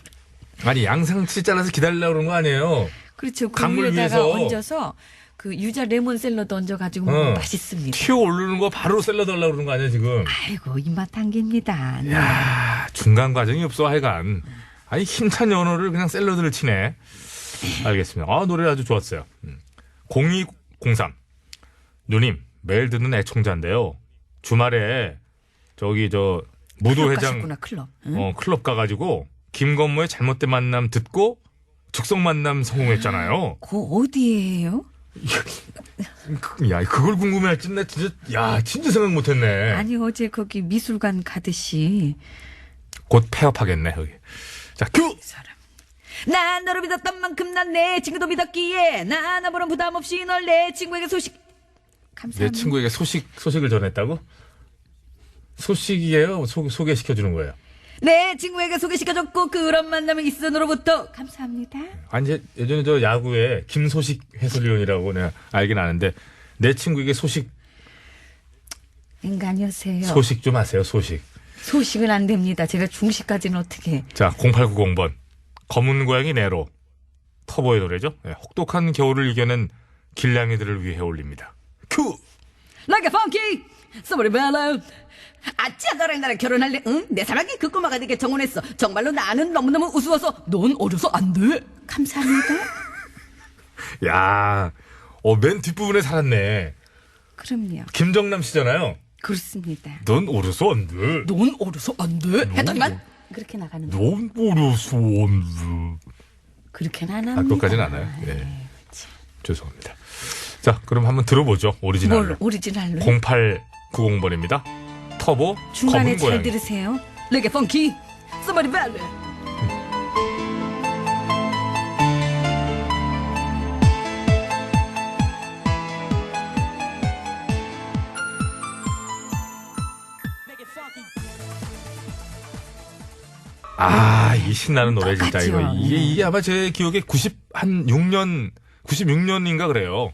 아니 양상치 잘라서 기다리려고 그런 거 아니에요. 그렇죠. 그 강물 위에다가 위에서. 얹어서 그 유자 레몬 샐러드 얹어가지고 먹으면 맛있습니다. 튀어 오르는 거 바로 샐러드 하려고 그러는 거 아니야 지금. 아이고 입맛 당깁니다. 네. 야 중간 과정이 없어 하여간. 아니 힘찬 연어를 그냥 샐러드를 치네. 알겠습니다. 노래 아주 좋았어요. 0203 누님 매일 듣는 애청자인데요. 주말에 무도회장 가셨구나, 클럽. 응? 클럽 가가지고 김건모의 잘못된 만남 듣고 즉석 만남 성공했잖아요. 그 어디예요? 야 그걸 궁금해할지 나 진짜 생각 못했네. 아니 어제 거기 미술관 가듯이. 곧 폐업하겠네 여기. 자 큐. 사람. 난 너를 믿었던 만큼 난 내 친구도 믿었기에 난 아무런 부담 없이 널 내 친구에게 소식. 감사합니다. 내 친구에게 소식을 전했다고? 소식이에요? 소개시켜주는 거예요? 네, 친구에게 소개시켜줬고 그런 만남의 일순으로부터 감사합니다. 아니, 예전에 저 야구에 김소식 해설위원이라고 내가 알긴 아는데 내 친구에게 소식 좀 하세요, 소식. 소식은 안 됩니다. 제가 중식까지는 어떻게. 자, 0890번. 검은 고양이 네로. 터보의 노래죠. 네, 혹독한 겨울을 이겨낸 길냥이들을 위해 올립니다. 큐! Like a funky, somebody bellow. 아찌야, 너랑 나랑 결혼할래? 응? 내 사랑이 그 꼬마가 되게 정원했어. 정말로 나는 너무너무 우스워서 넌 어려서 안 돼. 감사합니다. 야, 맨 뒷부분에 살았네. 그럼요. 김정남 씨잖아요. 그렇습니다. 넌 어려서 안 돼. 넌 어려서 안 돼. 했더니만 그렇게 나가는 거. 넌 어려서 안 돼. 그렇게는 안 합니다. 아, 그것까지는 안 해요. 네. 죄송합니다. 자, 그럼 한번 들어보죠. 오리지널로. 뭘 오리지널로? 0890번입니다. 터보 중간에 검은 잘 고양이. 들으세요. Like a funky, somebody bellow. 아, 이 신나는 노래 진짜 똑같죠. 이거. 이게 아마 제 기억에 96년인가 그래요.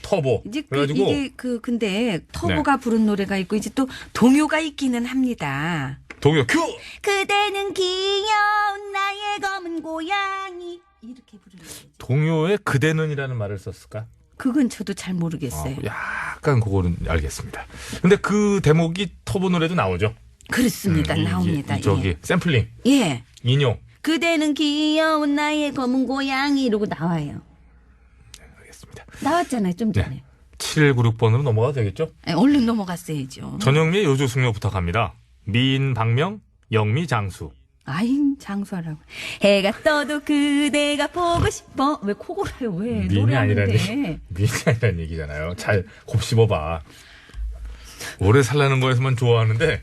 터보. 이제 그래가지고 이게 근데 터보가 부른 노래가 있고 이제 또 동요가 있기는 합니다. 동요 큐. 그대는 귀여운 나의 검은 고양이 이렇게 부르는 거죠. 동요에 그대는이라는 말을 썼을까? 그건 저도 잘 모르겠어요. 약간 그거는 알겠습니다. 근데 그 대목이 터보 노래도 나오죠. 그렇습니다. 나옵니다. 저기 샘플링. 예. 인용. 그대는 귀여운 나의 검은 고양이 이러고 나와요. 알겠습니다. 나왔잖아요. 좀 전에. 네. 7196번으로 넘어가도 되겠죠? 아니, 얼른 넘어갔어야죠. 전영미의 요조숙녀 부탁합니다. 미인 박명, 영미 장수. 아잉 장수하라고. 해가 떠도 그대가 보고 싶어. 왜 코골아요? 왜 미인이 아니라는 노래하는데. 미인이 아니라는 얘기잖아요. 잘 곱씹어봐. 오래 살라는 거에서만 좋아하는데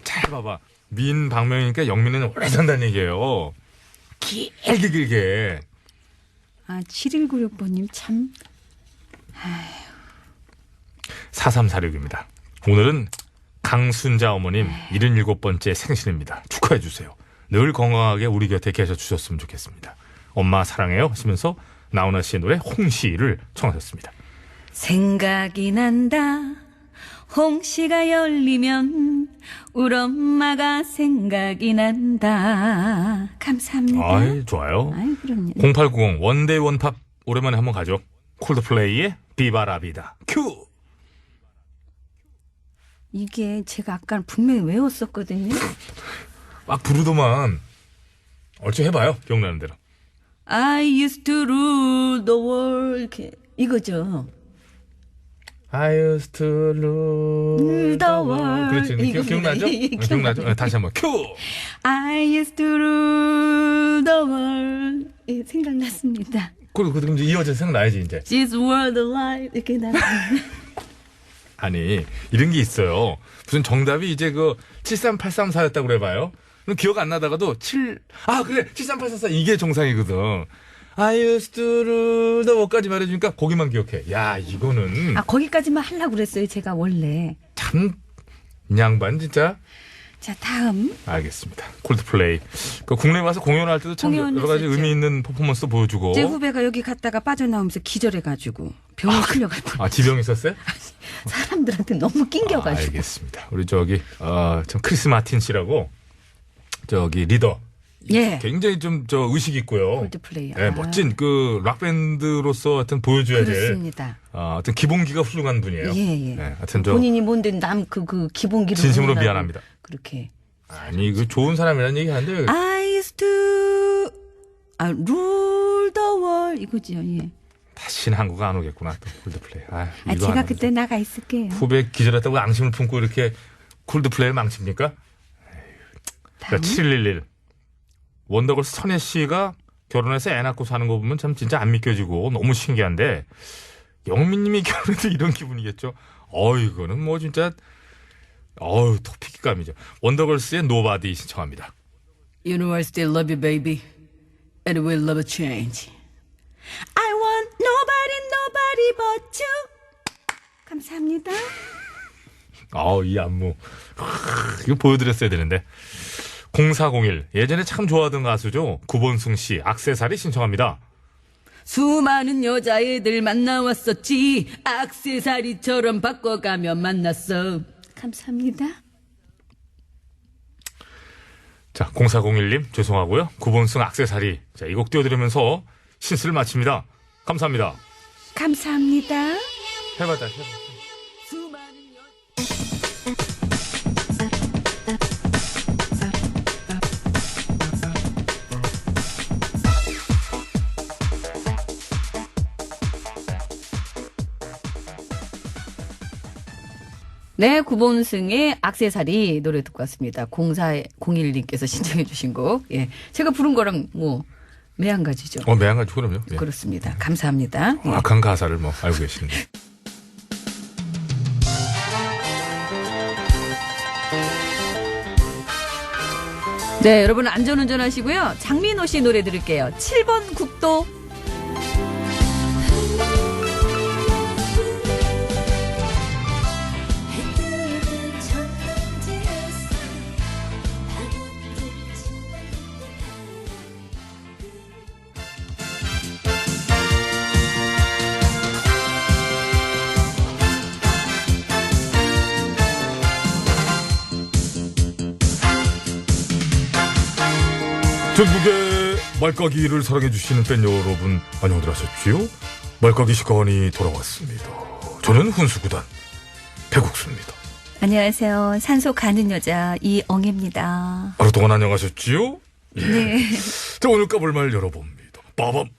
잘 봐봐. 미인 박명이니까 영미는 오래 산다는 얘기예요. 길게. 아 7196번님 참. 4346입니다. 오늘은 강순자 어머님 77번째 생신입니다. 축하해 주세요. 늘 건강하게 우리 곁에 계셔 주셨으면 좋겠습니다. 엄마 사랑해요 하시면서 나훈아 씨의 노래 홍시를 청하셨습니다. 생각이 난다. 홍시가 열리면 우리 엄마가 생각이 난다. 감사합니다. 아이, 좋아요. 아이, 그럼요. 0890 원데이 원팝 오랜만에 한번 가죠. 콜드플레이의 비바라비다. 큐! 이게 제가 아까 분명히 외웠었거든요. 막 부르더만. 얼추 해봐요. 기억나는 대로. I used to rule the world. 이렇게. 이거죠. I used to rule the world. 그렇지. 기억나죠? 기억나죠? 네, 다시 한번 큐! I used to rule the world. 예, 생각났습니다. 그럼 이제 이어져 생각나야지 이제. This world alive. 이렇게 나. 아니 이런 게 있어요. 무슨 정답이 이제 그 73834였다고 그래봐요. 그럼 기억 안 나다가도 그래 73844 이게 정상이거든. I used to rule the world까지 말해주니까 거기만 기억해. 야 이거는 거기까지만 하려고 그랬어요. 제가 원래. 참 양반 진짜. 자 다음. 알겠습니다. 콜드플레이. 그 국내 와서 공연할 때도 참 여러 가지 의미 있는 퍼포먼스도 보여주고. 제 후배가 여기 갔다가 빠져나오면서 기절해가지고 병원 끌려갔다. 지병 있었어요? 사람들한테 너무 낑겨가지고. 알겠습니다. 우리 저기 참 크리스 마틴 씨라고 저기 리더. 예. 굉장히 좀 의식 있고요. 콜드플레이. 네, 멋진 락 밴드로서 하여튼 보여줘야 될. 그렇습니다. 하여튼 기본기가 훌륭한 분이에요. 예. 네, 하여튼 본인이 뭔데 남 그 기본기를 진심으로 응원하고 미안합니다. 그렇게. 아니 그 좋은 사람이라는 얘기 하는데. I used to rule the world 이거죠. 예. 다시는 한국 안 오겠구나 또 콜드플레이. 제가 그때 나가 있을게요. 후배 기절했다고 앙심을 품고 이렇게 콜드플레이를 망칩니까? 자, 711 원더걸스 선혜 씨가 결혼해서 애 낳고 사는 거 보면 참 진짜 안 믿겨지고 너무 신기한데 영민님이 결혼해도 이런 기분이겠죠. 이거는 뭐 진짜 토픽감이죠. 원더걸스의 Nobody 신청합니다. You know I still love you, baby, and will never change. I want nobody but you. 감사합니다. 아우, 이 안무. 이거 보여드렸어야 되는데. 0401. 예전에 참 좋아하던 가수죠. 구본승 씨, 액세서리 신청합니다. 수많은 여자애들 만나왔었지. 액세서리처럼 바꿔가며 만났어. 감사합니다. 자, 0401님, 죄송하고요. 구본승 액세서리. 자, 이 곡 띄워드리면서 신스를 마칩니다. 감사합니다. 감사합니다. 해봤다. 수많은 네, 구본승의 액세서리 노래 듣고 왔습니다. 0401님께서 신청해 주신 곡. 예. 제가 부른 거랑 뭐 매한가지죠. 매한가지 그럼요. 예. 그렇습니다. 감사합니다. 예. 악한 가사를 뭐 알고 계시는데. 네, 여러분 안전운전 하시고요. 장민호 씨 노래 들을게요. 7번 국도. 전국의 말까기를 사랑해주시는 팬 여러분, 안녕들 하셨지요? 말까기 시간이 돌아왔습니다. 저는 훈수구단 배국수입니다. 안녕하세요. 산소 가는 여자 이엉입니다. 하루 동안 안녕하셨지요? 예. 네. 자, 오늘 까볼 말 열어봅니다. 빠밤.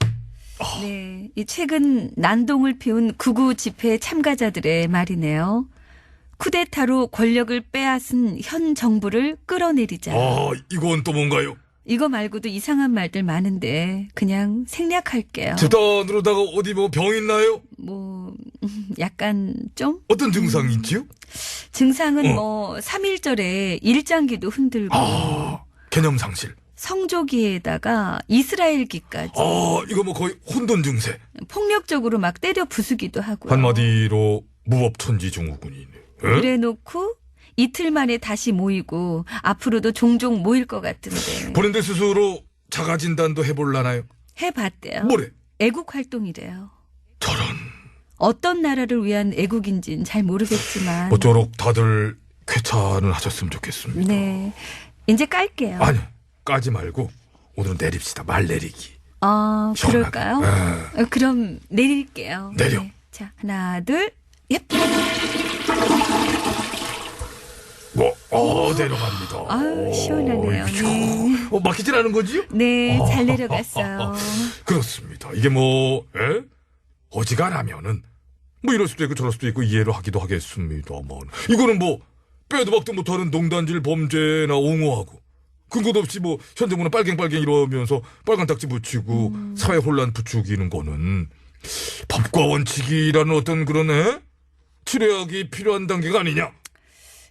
네. 이 최근 난동을 피운 구구 집회 참가자들의 말이네요. 쿠데타로 권력을 빼앗은 현 정부를 끌어내리자. 이건 또 뭔가요? 이거 말고도 이상한 말들 많은데 그냥 생략할게요. 재단으로다가 어디 뭐 병 있나요? 뭐 약간 좀? 어떤 증상이 있지요? 증상은 뭐 3.1절에 일장기도 흔들고 개념상실. 성조기에다가 이스라엘기까지 이거 뭐 거의 혼돈 증세. 폭력적으로 막 때려 부수기도 하고요. 한마디로 무법천지 증후군이네. 그래놓고 이틀 만에 다시 모이고 앞으로도 종종 모일 것 같은데. 본인들 스스로 자가 진단도 해볼라나요? 해봤대요. 뭐래? 애국 활동이래요. 저런. 어떤 나라를 위한 애국인지는 잘 모르겠지만. 모쪼록 다들 쾌차는 하셨으면 좋겠습니다. 네. 이제 깔게요. 아니, 까지 말고 오늘은 내립시다. 말 내리기. 그럴까요? 그럼 내릴게요. 내려. 네. 자, 하나, 둘, 예. 내려갑니다. 시원하네요. 네. 막히진 않은 거지요? 네, 잘 내려갔어요. 그렇습니다. 이게 뭐, 어지간하면은, 뭐 이럴 수도 있고 저럴 수도 있고 이해를 하기도 하겠습니다만. 이거는 뭐, 빼도 박도 못하는 농단질 범죄나 옹호하고, 근거도 없이 뭐, 현 정부는 빨갱빨갱 이러면서 빨간 딱지 붙이고, 사회 혼란 부추기는 거는, 법과 원칙이라는 어떤 그런, 치료약이 필요한 단계가 아니냐?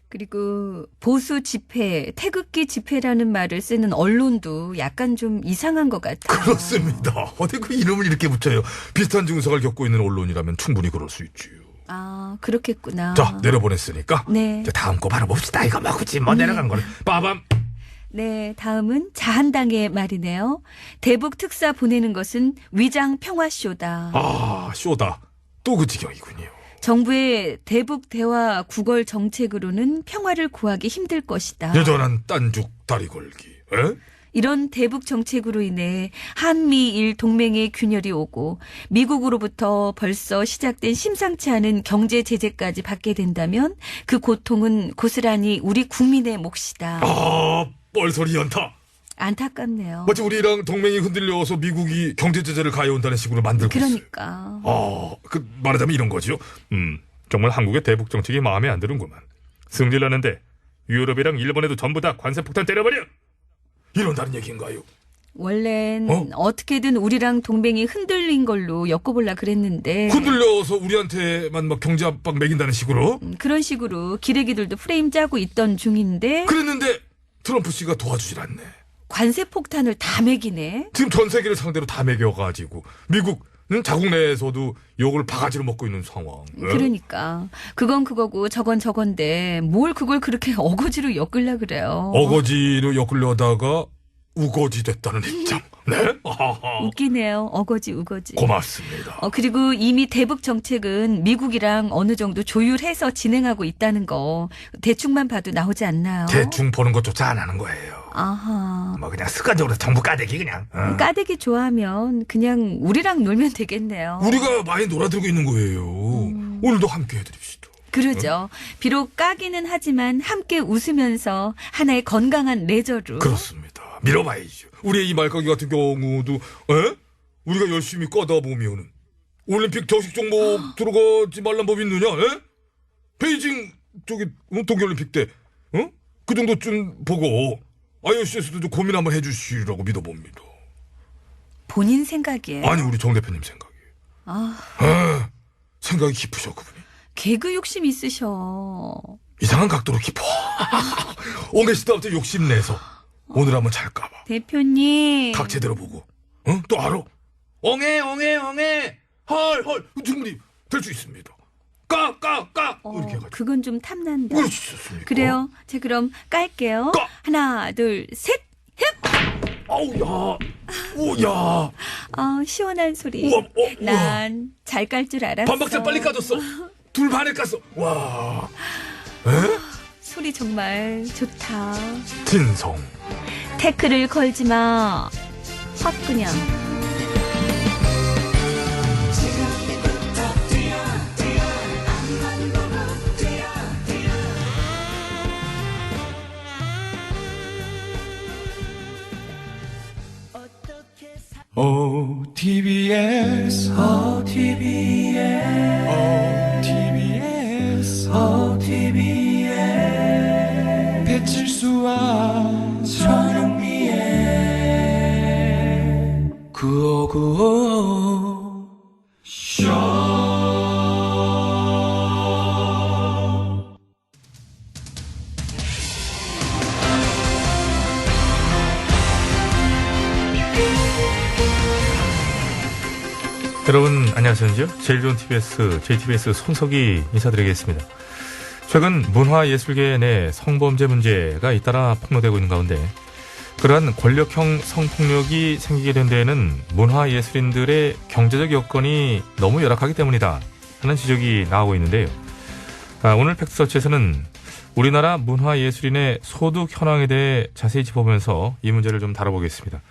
그리고 보수 집회, 태극기 집회라는 말을 쓰는 언론도 약간 좀 이상한 것 같아요. 그렇습니다. 어디 그 이름을 이렇게 붙여요. 비슷한 증상을 겪고 있는 언론이라면 충분히 그럴 수 있지요. 그렇겠구나. 자, 내려보냈으니까. 네. 이제 다음 거 바라봅시다. 이거 뭐 굳이 뭐 내려간 거는. 빠밤. 네, 다음은 자한당의 말이네요. 대북 특사 보내는 것은 위장 평화쇼다. 쇼다. 또 그 지경이군요. 정부의 대북 대화 구걸 정책으로는 평화를 구하기 힘들 것이다. 여전한 딴죽 다리 걸기. 이런 대북 정책으로 인해 한미일 동맹의 균열이 오고 미국으로부터 벌써 시작된 심상치 않은 경제 제재까지 받게 된다면 그 고통은 고스란히 우리 국민의 몫이다. 뻘소리 연타. 안타깝네요. 마치 우리랑 동맹이 흔들려서 미국이 경제 제재를 가해온다는 식으로 만들고 그러니까. 있어요. 말하자면 이런 거죠. 정말 한국의 대북 정책이 마음에 안 드는구만. 승질 나는데 유럽이랑 일본에도 전부 다 관세 폭탄 때려버려. 이런다는 얘기인가요? 원래는 어떻게든 우리랑 동맹이 흔들린 걸로 엮어보려 그랬는데 흔들려서 우리한테만 막 경제 압박 매긴다는 식으로? 그런 식으로 기레기들도 프레임 짜고 있던 중인데 그랬는데 트럼프 씨가 도와주질 않네. 관세 폭탄을 다 매기네. 지금 전 세계를 상대로 다 매겨가지고 미국 자국 내에서도 욕을 바가지로 먹고 있는 상황. 예? 그러니까 그건 그거고 저건 저건데 뭘 그걸 그렇게 어거지로 엮으려 그래요. 어거지로 엮으려다가 우거지 됐다는 입장. 네? 아하하. 웃기네요. 어거지 우거지. 고맙습니다. 그리고 이미 대북 정책은 미국이랑 어느 정도 조율해서 진행하고 있다는 거 대충만 봐도 나오지 않나요? 대충 보는 것조차 안 하는 거예요. 아하. 뭐 그냥 습관적으로 정부 까대기 그냥. 까대기 좋아하면 그냥 우리랑 놀면 되겠네요. 우리가 많이 놀아들고 있는 거예요. 오늘도 함께 해드립시다. 그러죠. 비록 까기는 하지만 함께 웃으면서 하나의 건강한 레저로. 그렇습니다. 밀어봐야죠. 우리의 이 말까기 같은 경우도 우리가 열심히 까다 보면은 올림픽 저식 종목 들어가지 말란 법이 있느냐? 베이징 저기 동계올림픽 때 그 정도쯤 보고 IOC에서도 좀 고민 한번 해주시라고 믿어봅니다. 본인 생각이에요. 아니 우리 정 대표님 생각이에요. 생각이 깊으셔 그분이. 개그 욕심 있으셔. 이상한 각도로 깊어. 옹해 씨도 갑자기 욕심내서 오늘 한번 잘까봐. 대표님. 각 제대로 보고. 또 알아. 옹해 헐 충분히 될 수 있습니다. 까 이렇게 해가지고. 그건 좀 탐난다. 그렇지 좋습니다. 그래요. 자 그럼 깔게요. 까! 하나 둘 셋. 아우 오야 시원한 소리. 우와, 난 잘 깔 줄 알았어. 반박자 빨리 까졌어. 둘 반에 깠어. 와. 소리 정말 좋다. 진성. 태클을 걸지 마. 확 그냥. OTBS 배칠수와 전영미의 9595 여러분 안녕하세요. 제일 좋은 TBS, JTBS 손석희 인사드리겠습니다. 최근 문화예술계 내 성범죄 문제가 잇따라 폭로되고 있는 가운데 그러한 권력형 성폭력이 생기게 된 데에는 문화예술인들의 경제적 여건이 너무 열악하기 때문이다 하는 지적이 나오고 있는데요. 오늘 팩트서치에서는 우리나라 문화예술인의 소득 현황에 대해 자세히 짚어보면서 이 문제를 좀 다뤄보겠습니다.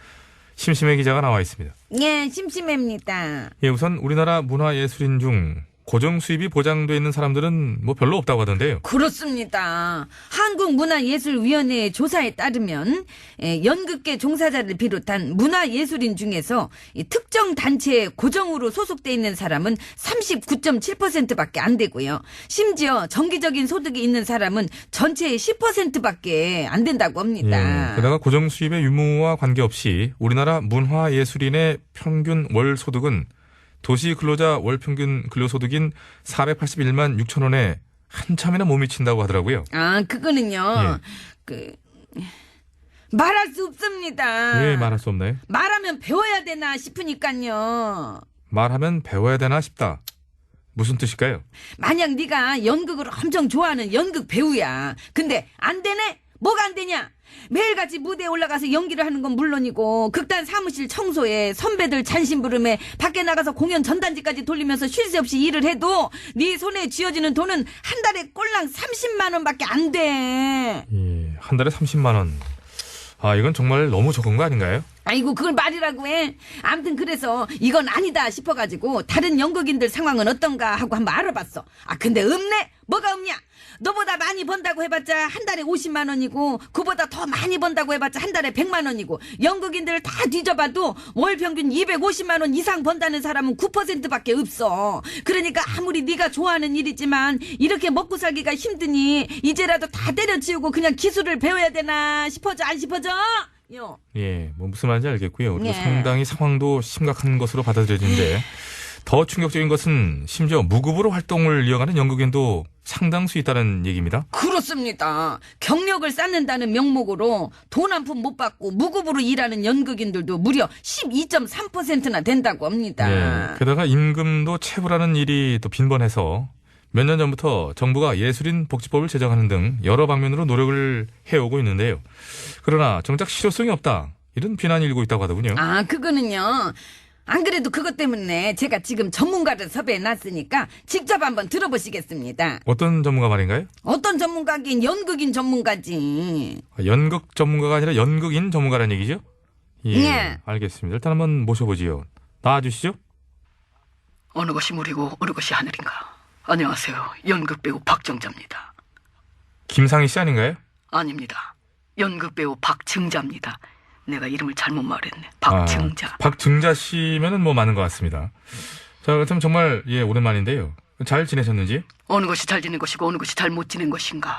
심심해 기자가 나와 있습니다. 예, 심심합니다. 예, 우선 우리나라 문화예술인 중 고정 수입이 보장돼 있는 사람들은 뭐 별로 없다고 하던데요. 그렇습니다. 한국문화예술위원회 조사에 따르면 연극계 종사자를 비롯한 문화예술인 중에서 이 특정 단체에 고정으로 소속돼 있는 사람은 39.7%밖에 안 되고요. 심지어 정기적인 소득이 있는 사람은 전체의 10%밖에 안 된다고 합니다. 예, 게다가 고정 수입의 유무와 관계없이 우리나라 문화예술인의 평균 월 소득은 도시 근로자 월 평균 근로소득인 481만 6천 원에 한참이나 못 미친다고 하더라고요. 그거는요. 말할 수 없습니다. 왜 말할 수 없나요? 말하면 배워야 되나 싶으니까요. 말하면 배워야 되나 싶다. 무슨 뜻일까요? 만약 네가 연극을 엄청 좋아하는 연극 배우야. 근데 안 되네? 뭐가 안 되냐? 매일같이 무대에 올라가서 연기를 하는 건 물론이고 극단 사무실 청소에 선배들 잔심부름에 밖에 나가서 공연 전단지까지 돌리면서 쉴 새 없이 일을 해도 네 손에 쥐어지는 돈은 한 달에 꼴랑 30만 원밖에 안 돼. 예, 한 달에 30만 원. 이건 정말 너무 적은 거 아닌가요? 아이고 그걸 말이라고 해. 아무튼 그래서 이건 아니다 싶어가지고 다른 연극인들 상황은 어떤가 하고 한번 알아봤어. 근데 없네. 뭐가 없냐? 너보다 많이 번다고 해봤자 한 달에 50만 원이고 그보다 더 많이 번다고 해봤자 한 달에 100만 원이고 연극인들 다 뒤져봐도 월 평균 250만 원 이상 번다는 사람은 9%밖에 없어. 그러니까 아무리 네가 좋아하는 일이지만 이렇게 먹고 살기가 힘드니 이제라도 다 때려치우고 그냥 기술을 배워야 되나 싶어져 안 싶어져? 예, 뭐 무슨 말인지 알겠고요. 그리고 예. 상당히 상황도 심각한 것으로 받아들여지는데 더 충격적인 것은 심지어 무급으로 활동을 이어가는 연극인도 상당수 있다는 얘기입니다. 그렇습니다. 경력을 쌓는다는 명목으로 돈 한 푼 못 받고 무급으로 일하는 연극인들도 무려 12.3%나 된다고 합니다. 예, 게다가 임금도 체불하는 일이 또 빈번해서 몇 년 전부터 정부가 예술인 복지법을 제정하는 등 여러 방면으로 노력을 해오고 있는데요. 그러나 정작 실효성이 없다. 이런 비난이 일고 있다고 하더군요. 아, 그거는요. 안 그래도 그것 때문에 제가 지금 전문가를 섭외해놨으니까 직접 한번 들어보시겠습니다. 어떤 전문가 말인가요? 어떤 전문가긴 연극인 전문가지. 연극 전문가가 아니라 연극인 전문가라는 얘기죠? 예, 예. 알겠습니다. 일단 한번 모셔보지요. 나와주시죠. 어느 것이 물이고 어느 것이 하늘인가. 안녕하세요. 연극배우 박정자입니다. 김상희 씨 아닌가요? 아닙니다. 연극배우 박증자입니다. 내가 이름을 잘못 말했네. 박증자. 아, 박증자 씨면은 뭐 맞는 것 같습니다. 자, 그렇다면 정말 예 오랜만인데요. 잘 지내셨는지? 어느 것이 잘 지낸 것이고 어느 것이 잘 못 지낸 것인가.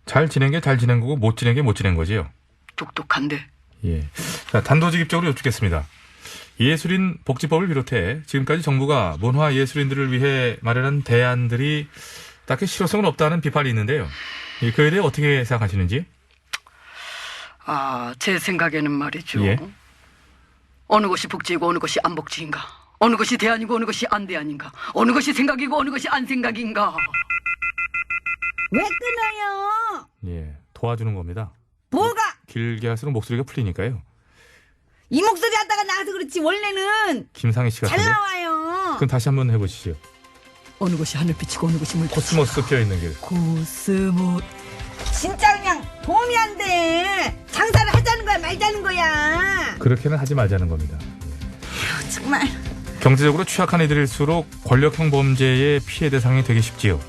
잘 지낸 게 잘 지낸 거고 못 지낸 게 못 지낸 거지요. 똑똑한데. 예. 자, 단도직입적으로 여쭙겠습니다. 예술인 복지법을 비롯해 지금까지 정부가 문화예술인들을 위해 마련한 대안들이 딱히 실효성은 없다는 비판이 있는데요. 예, 그에 대해 어떻게 생각하시는지? 아, 제 생각에는 말이죠. 예. 어느 것이 복지이고 어느 것이 안 복지인가. 어느 것이 대안이고 어느 것이 안 대안인가. 어느 것이 생각이고 어느 것이 안 생각인가. 왜 끊어요? 예, 도와주는 겁니다. 뭐가? 길게 할수록 목소리가 풀리니까요. 이 목소리 하다가 나와서 그렇지 원래는 김상희 씨 잘 같은데. 나와요. 그럼 다시 한번 해보시죠. 어느 것이 하늘빛이고 어느 것이 물빛이고. 코스모스 피어 있는 길. 코스모. 진짜 그냥 도움이 안 돼. 장사를 하자는 거야 말자는 거야. 그렇게는 하지 말자는 겁니다. 정말. 경제적으로 취약한 이들일수록 권력형 범죄의 피해 대상이 되기 쉽지요.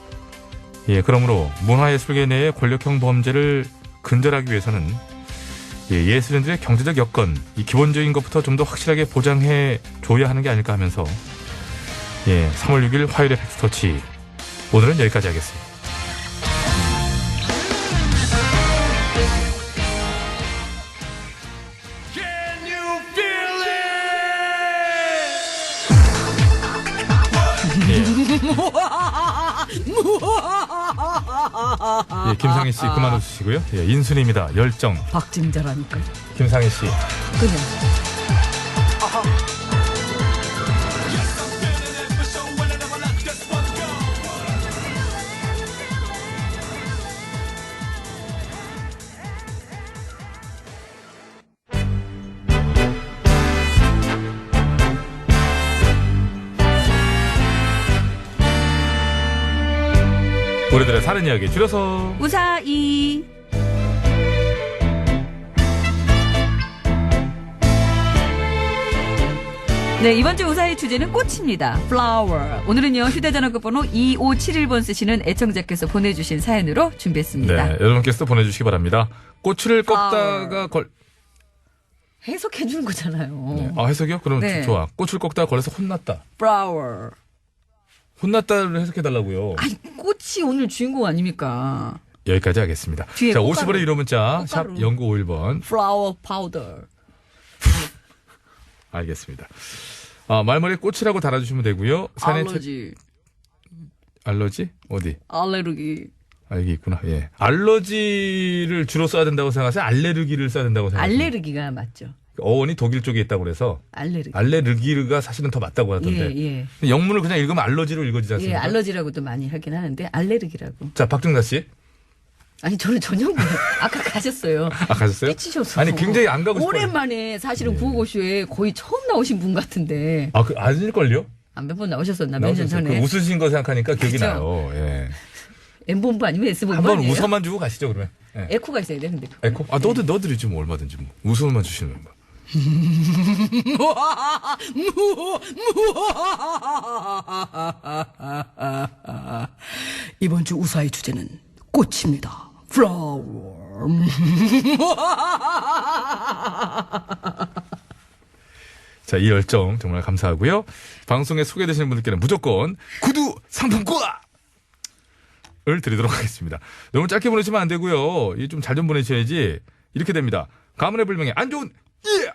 예, 그러므로 문화예술계 내의 권력형 범죄를 근절하기 위해서는 예술인들의 경제적 여건, 이 기본적인 것부터 좀 더 확실하게 보장해 줘야 하는 게 아닐까 하면서 3월 6일 화요일의 팩스터치 오늘은 여기까지 하겠습니다. 예, 김상희 씨 그만 웃으시고요. 예, 인순입니다. 열정. 박증자라니까. 김상희 씨. 그래. 우리들의 사는 이야기 줄여서 우사이. 네, 이번 주 우사의 주제는 꽃입니다. flower. 오늘은요, 휴대전화 끝번호 2571번 쓰시는 애청자께서 보내주신 사연으로 준비했습니다. 네, 여러분께서도 보내주시기 바랍니다. 꽃을 꺾다가 해석해 주는 거잖아요. 네. 아, 해석이요? 그럼 네. 좋아. 꽃을 꺾다가 걸려서 혼났다. flower. 혼났다를 해석해달라고요. 아니, 꽃이 오늘 주인공 아닙니까? 여기까지 하겠습니다. 뒤에 자, 꽃가루. 50원의 1호 문자 샵 꽃가루. 0951번 flower powder. 알겠습니다. 말머리에 꽃이라고 달아주시면 되고요. 알러지. 알러지? 어디? 알레르기. 여기 있구나. 예. 알러지를 주로 써야 된다고 생각하세요? 알레르기를 써야 된다고 생각하세요? 알레르기가 맞죠. 어원이 독일 쪽에 있다고 그래서 알레르기. 알레르기가 사실은 더 맞다고 하던데. 예. 근데 영문을 그냥 읽으면 알러지로 읽어지지 예, 않습니까? 알러지라고도 많이 하긴 하는데 알레르기라고. 자, 박정나 씨. 아니 저는 전혀 몰라요. 아까 가셨어요. 아, 가셨어요? 삐치셔서. 아니, 굉장히 안 가고 싶어요. 오랜만에 사실은 예. 구호고쇼에 거의 처음 나오신 분 같은데. 아, 아닐걸요? 몇 번 나오셨었나 몇 년 나오셨어요. 전에. 그 웃으신 거 생각하니까 기억이 그죠? 나요. 예. M본부 아니면 S본부 한번 아니에요? 웃어만 주고 가시죠, 그러면. 예. 에코가 있어야 돼 근데. 에코? 아, 너드리지 뭐, 얼마든지 뭐. 웃어만 주시면 뭐. 이번 주 우사의 주제는 꽃입니다. flower. 자, 이 열정 정말 감사하고요. 방송에 소개되시는 분들께는 무조건 구두 상품권을 드리도록 하겠습니다. 너무 짧게 보내시면 안 되고요. 이 좀 잘 좀 보내셔야지. 이렇게 됩니다. 가문의 불명예 안 좋은 예!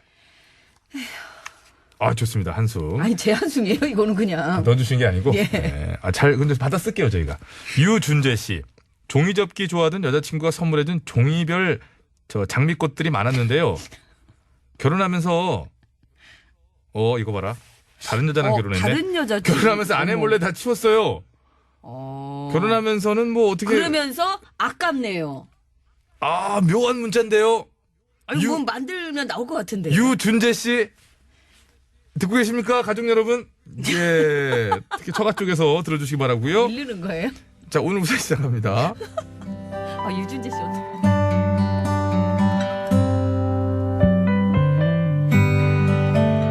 아, 좋습니다. 한숨. 아니 제 한숨이에요. 이거는 그냥. 넣어주신 게 아니고. 예. 네. 근데 받아 쓸게요, 저희가. 유준재 씨. 종이 접기 좋아하던 여자친구가 선물해준 종이별 장미꽃들이 많았는데요. 결혼하면서, 이거 봐라. 다른 여자랑 결혼했네. 다른 여자. 결혼하면서 아내 몰래 다 치웠어요. 결혼하면서는 뭐 어떻게. 그러면서 아깝네요. 아, 묘한 문자인데요. 아니 뭐 만들면 나올 것 같은데. 유준재 씨. 듣고 계십니까? 가족 여러분. 예. 특히 처가 쪽에서 들어주시기 바라고요. 밀리는 거예요? 자, 오늘부터 시작합니다. 아, 유준재 씨 어떡해.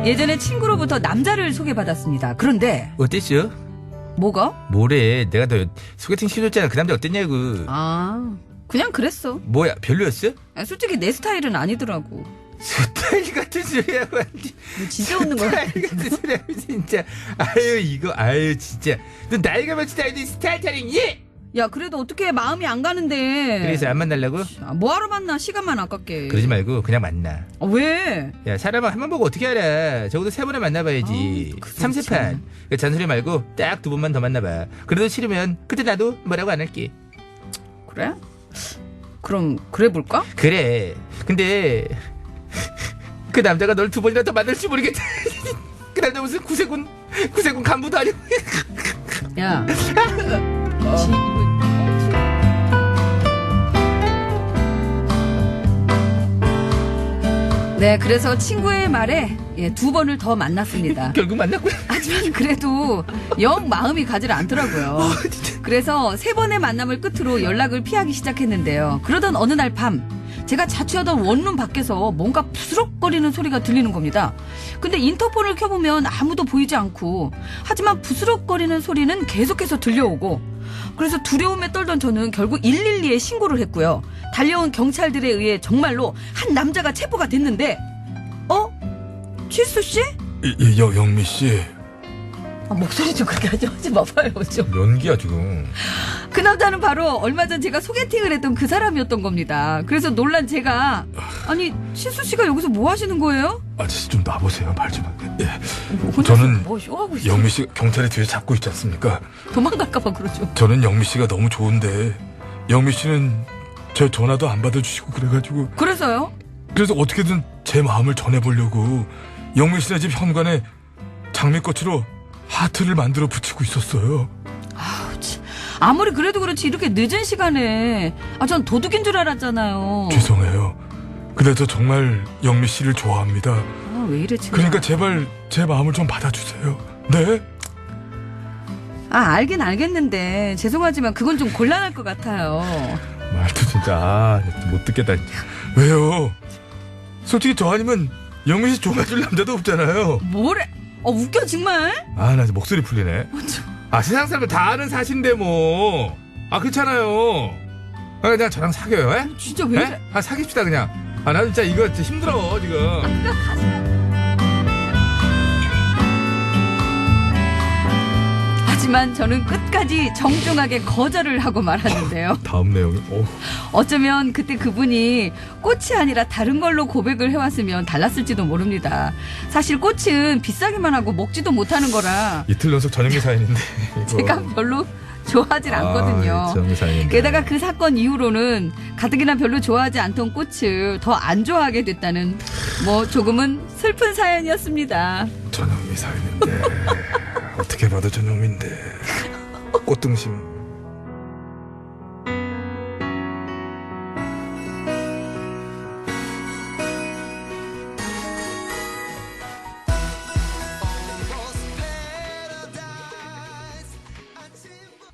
예전에 친구로부터 남자를 소개받았습니다. 그런데 어땠어? 뭐가? 뭐래? 내가 너 소개팅 시켜줬잖아. 그 남자 어땠냐고. 아, 그냥 그랬어. 뭐야? 별로였어? 아, 솔직히 내 스타일은 아니더라고. 스타일 같은 소리 하고 왔지. 너 진짜 웃는 거야? 스타일 같은 소리 하고 진짜. 아유 진짜. 너 나이가 몇이 다는데 스타일 타령이? 야, 그래도 어떻게 마음이 안 가는데. 그래서 안 만나려고? 아, 뭐하러 만나? 시간만 아깝게. 그러지 말고 그냥 만나. 아, 왜? 야, 사람은 한 번 보고 어떻게 알아? 적어도 3번을 만나봐야지. 그렇지. 3세판. 잔소리 말고 딱 2번만 더 만나봐. 그래도 싫으면 그때 나도 뭐라고 안 할게. 그래? 그럼 그래 볼까? 그래. 근데 그 남자가 널 2번이나 더 만날지 모르겠다. 그 남자 무슨 구세군 간부도 아니고. 야. 네, 그래서 친구의 말에 2번을 더 만났습니다. 결국 만났고요. 하지만 그래도 영 마음이 가질 않더라고요. 그래서 3번의 만남을 끝으로 연락을 피하기 시작했는데요. 그러던 어느 날 밤 제가 자취하던 원룸 밖에서 뭔가 부스럭거리는 소리가 들리는 겁니다. 근데 인터폰을 켜보면 아무도 보이지 않고, 하지만 부스럭거리는 소리는 계속해서 들려오고, 그래서 두려움에 떨던 저는 결국 112에 신고를 했고요. 달려온 경찰들에 의해 정말로 한 남자가 체포가 됐는데, 칠수 씨? 영미 씨. 아, 목소리 좀 그렇게 하지 마봐요, 좀. 연기야, 지금. 그 남자는 바로 얼마 전 제가 소개팅을 했던 그 사람이었던 겁니다. 그래서 놀란 제가, 아니, 칠수 씨가 여기서 뭐 하시는 거예요? 아저씨 좀 놔보세요. 말 좀. 예. 혼자서 저는 뭐 쇼하고 있어? 영미 씨 경찰이 뒤에 잡고 있지 않습니까? 도망갈까봐 그러죠. 저는 영미 씨가 너무 좋은데 영미 씨는 제 전화도 안 받아주시고 그래가지고 그래서요? 그래서 어떻게든 제 마음을 전해보려고 영미 씨네 집 현관에 장미꽃으로 하트를 만들어 붙이고 있었어요. 아무리 그래도 그렇지 이렇게 늦은 시간에 전 도둑인 줄 알았잖아요. 죄송해요. 근데 저 정말 영미 씨를 좋아합니다. 왜 이래 지금. 그러니까 제발 제 마음을 좀 받아주세요. 네? 알긴 알겠는데 죄송하지만 그건 좀 곤란할 것 같아요. 말도 진짜 못 듣겠다. 왜요? 솔직히 저 아니면 영미 씨 좋아해줄 남자도 없잖아요. 뭐래? 웃겨 정말? 나 이제 목소리 풀리네. 세상 사람들 다 아는 사실인데 뭐. 그렇잖아요. 그냥 저랑 사귀어요, 에? 진짜 왜 이래? 사귀읍시다, 그냥. 나 진짜 이거 진짜 힘들어, 지금. 하지만 저는 끝까지 정중하게 거절을 하고 말았는데요. 다음 내용이, 어쩌면 그때 그분이 꽃이 아니라 다른 걸로 고백을 해왔으면 달랐을지도 모릅니다. 사실 꽃은 비싸기만 하고 먹지도 못하는 거라 이틀 연속 전영미 사연인데. 이거. 제가 별로 좋아하질 않거든요. 전영미 사연인데. 게다가 그 사건 이후로는 가뜩이나 별로 좋아하지 않던 꽃을 더 안 좋아하게 됐다는 조금은 슬픈 사연이었습니다. 전영미 사연인데 어떻게 봐도 전영미인데 꽃등심.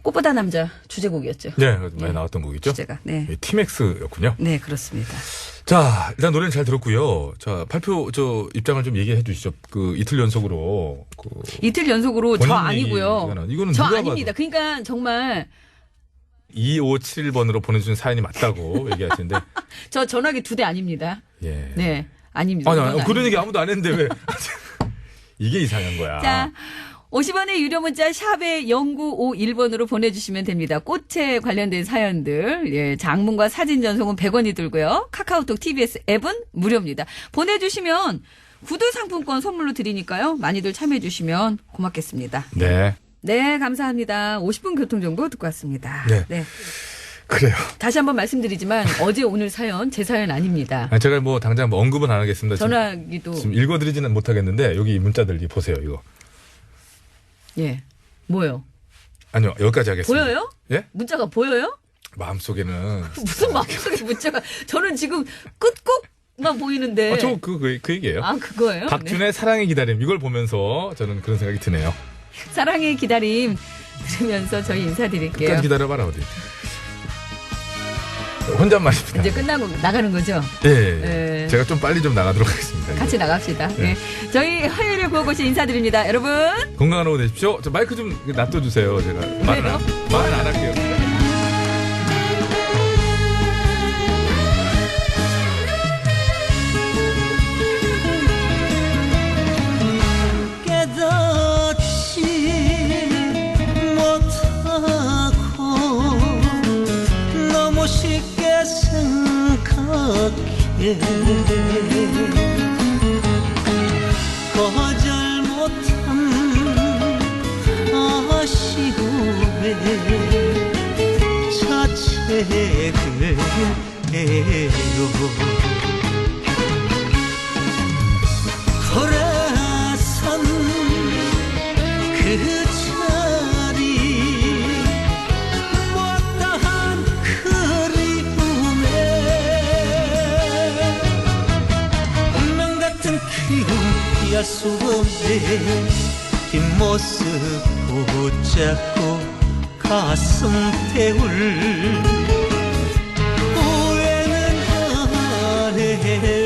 꽃보다 남자 주제곡이었죠. 네, 많이 나왔던 곡이죠. 주제가. 네. 티맥스였군요. 네, 그렇습니다. 자, 일단 노래는 잘 들었고요. 자, 발표 입장을 좀 얘기해 주시죠. 이틀 연속으로 이틀 연속으로 저 본인 아니고요. 얘기잖아. 이거는 저 누가 아닙니다. 그러니까 정말 2571번으로 보내준 사연이 맞다고 얘기하시는데. 저 전화기 2대 아닙니다. 예. 네, 아닙니다. 아니, 이건 그런 아닙니다. 얘기 아무도 안 했는데 왜. 이게 이상한 거야. 자, 50원의 유료 문자 샵에 0951번으로 보내주시면 됩니다. 꽃에 관련된 사연들. 장문과 사진 전송은 100원이 들고요. 카카오톡 TBS 앱은 무료입니다. 보내주시면 구두 상품권 선물로 드리니까요. 많이들 참여해 주시면 고맙겠습니다. 네. 네, 감사합니다. 50분 교통정보 듣고 왔습니다. 네. 그래요. 다시 한번 말씀드리지만 어제 오늘 사연 제 사연 아닙니다. 아니, 제가 뭐 당장 뭐 언급은 안 하겠습니다. 전화기도 지금 읽어드리지는 못하겠는데 여기 문자들 보세요. 이거. 예. 뭐요? 아니요. 여기까지 하겠습니다. 보여요? 예? 문자가 보여요? 마음속에는. 무슨 마음속에 문자가 저는 지금 끝곡만 보이는데. 저 그 얘기예요. 아, 그거예요? 박준의 사랑의 기다림 이걸 보면서 저는 그런 생각이 드네요. 사랑의 기다림 들으면서 저희 인사드릴게요. 끝까지 기다려봐라 어디. 혼잣말입니다. 이제 끝나고 나가는 거죠? 예. 예. 제가 좀 빨리 좀 나가도록 하겠습니다. 같이 이제. 나갑시다. 네. 네. 저희 화요일에 구호고시 인사드립니다. 여러분. 건강한 오후 되십시오. 저 마이크 좀 놔둬주세요. 제가 말은 안 할게요. 깨닫지 못하고 너무 쉽게 생각해 거절 못한 아쉬움에 자책을 해요 돌아선 그 자리 못다한 그리움에 운명 같은 그리움 피할 수 없네 뒷모습 붙잡고 가슴 태울 후회는 안 해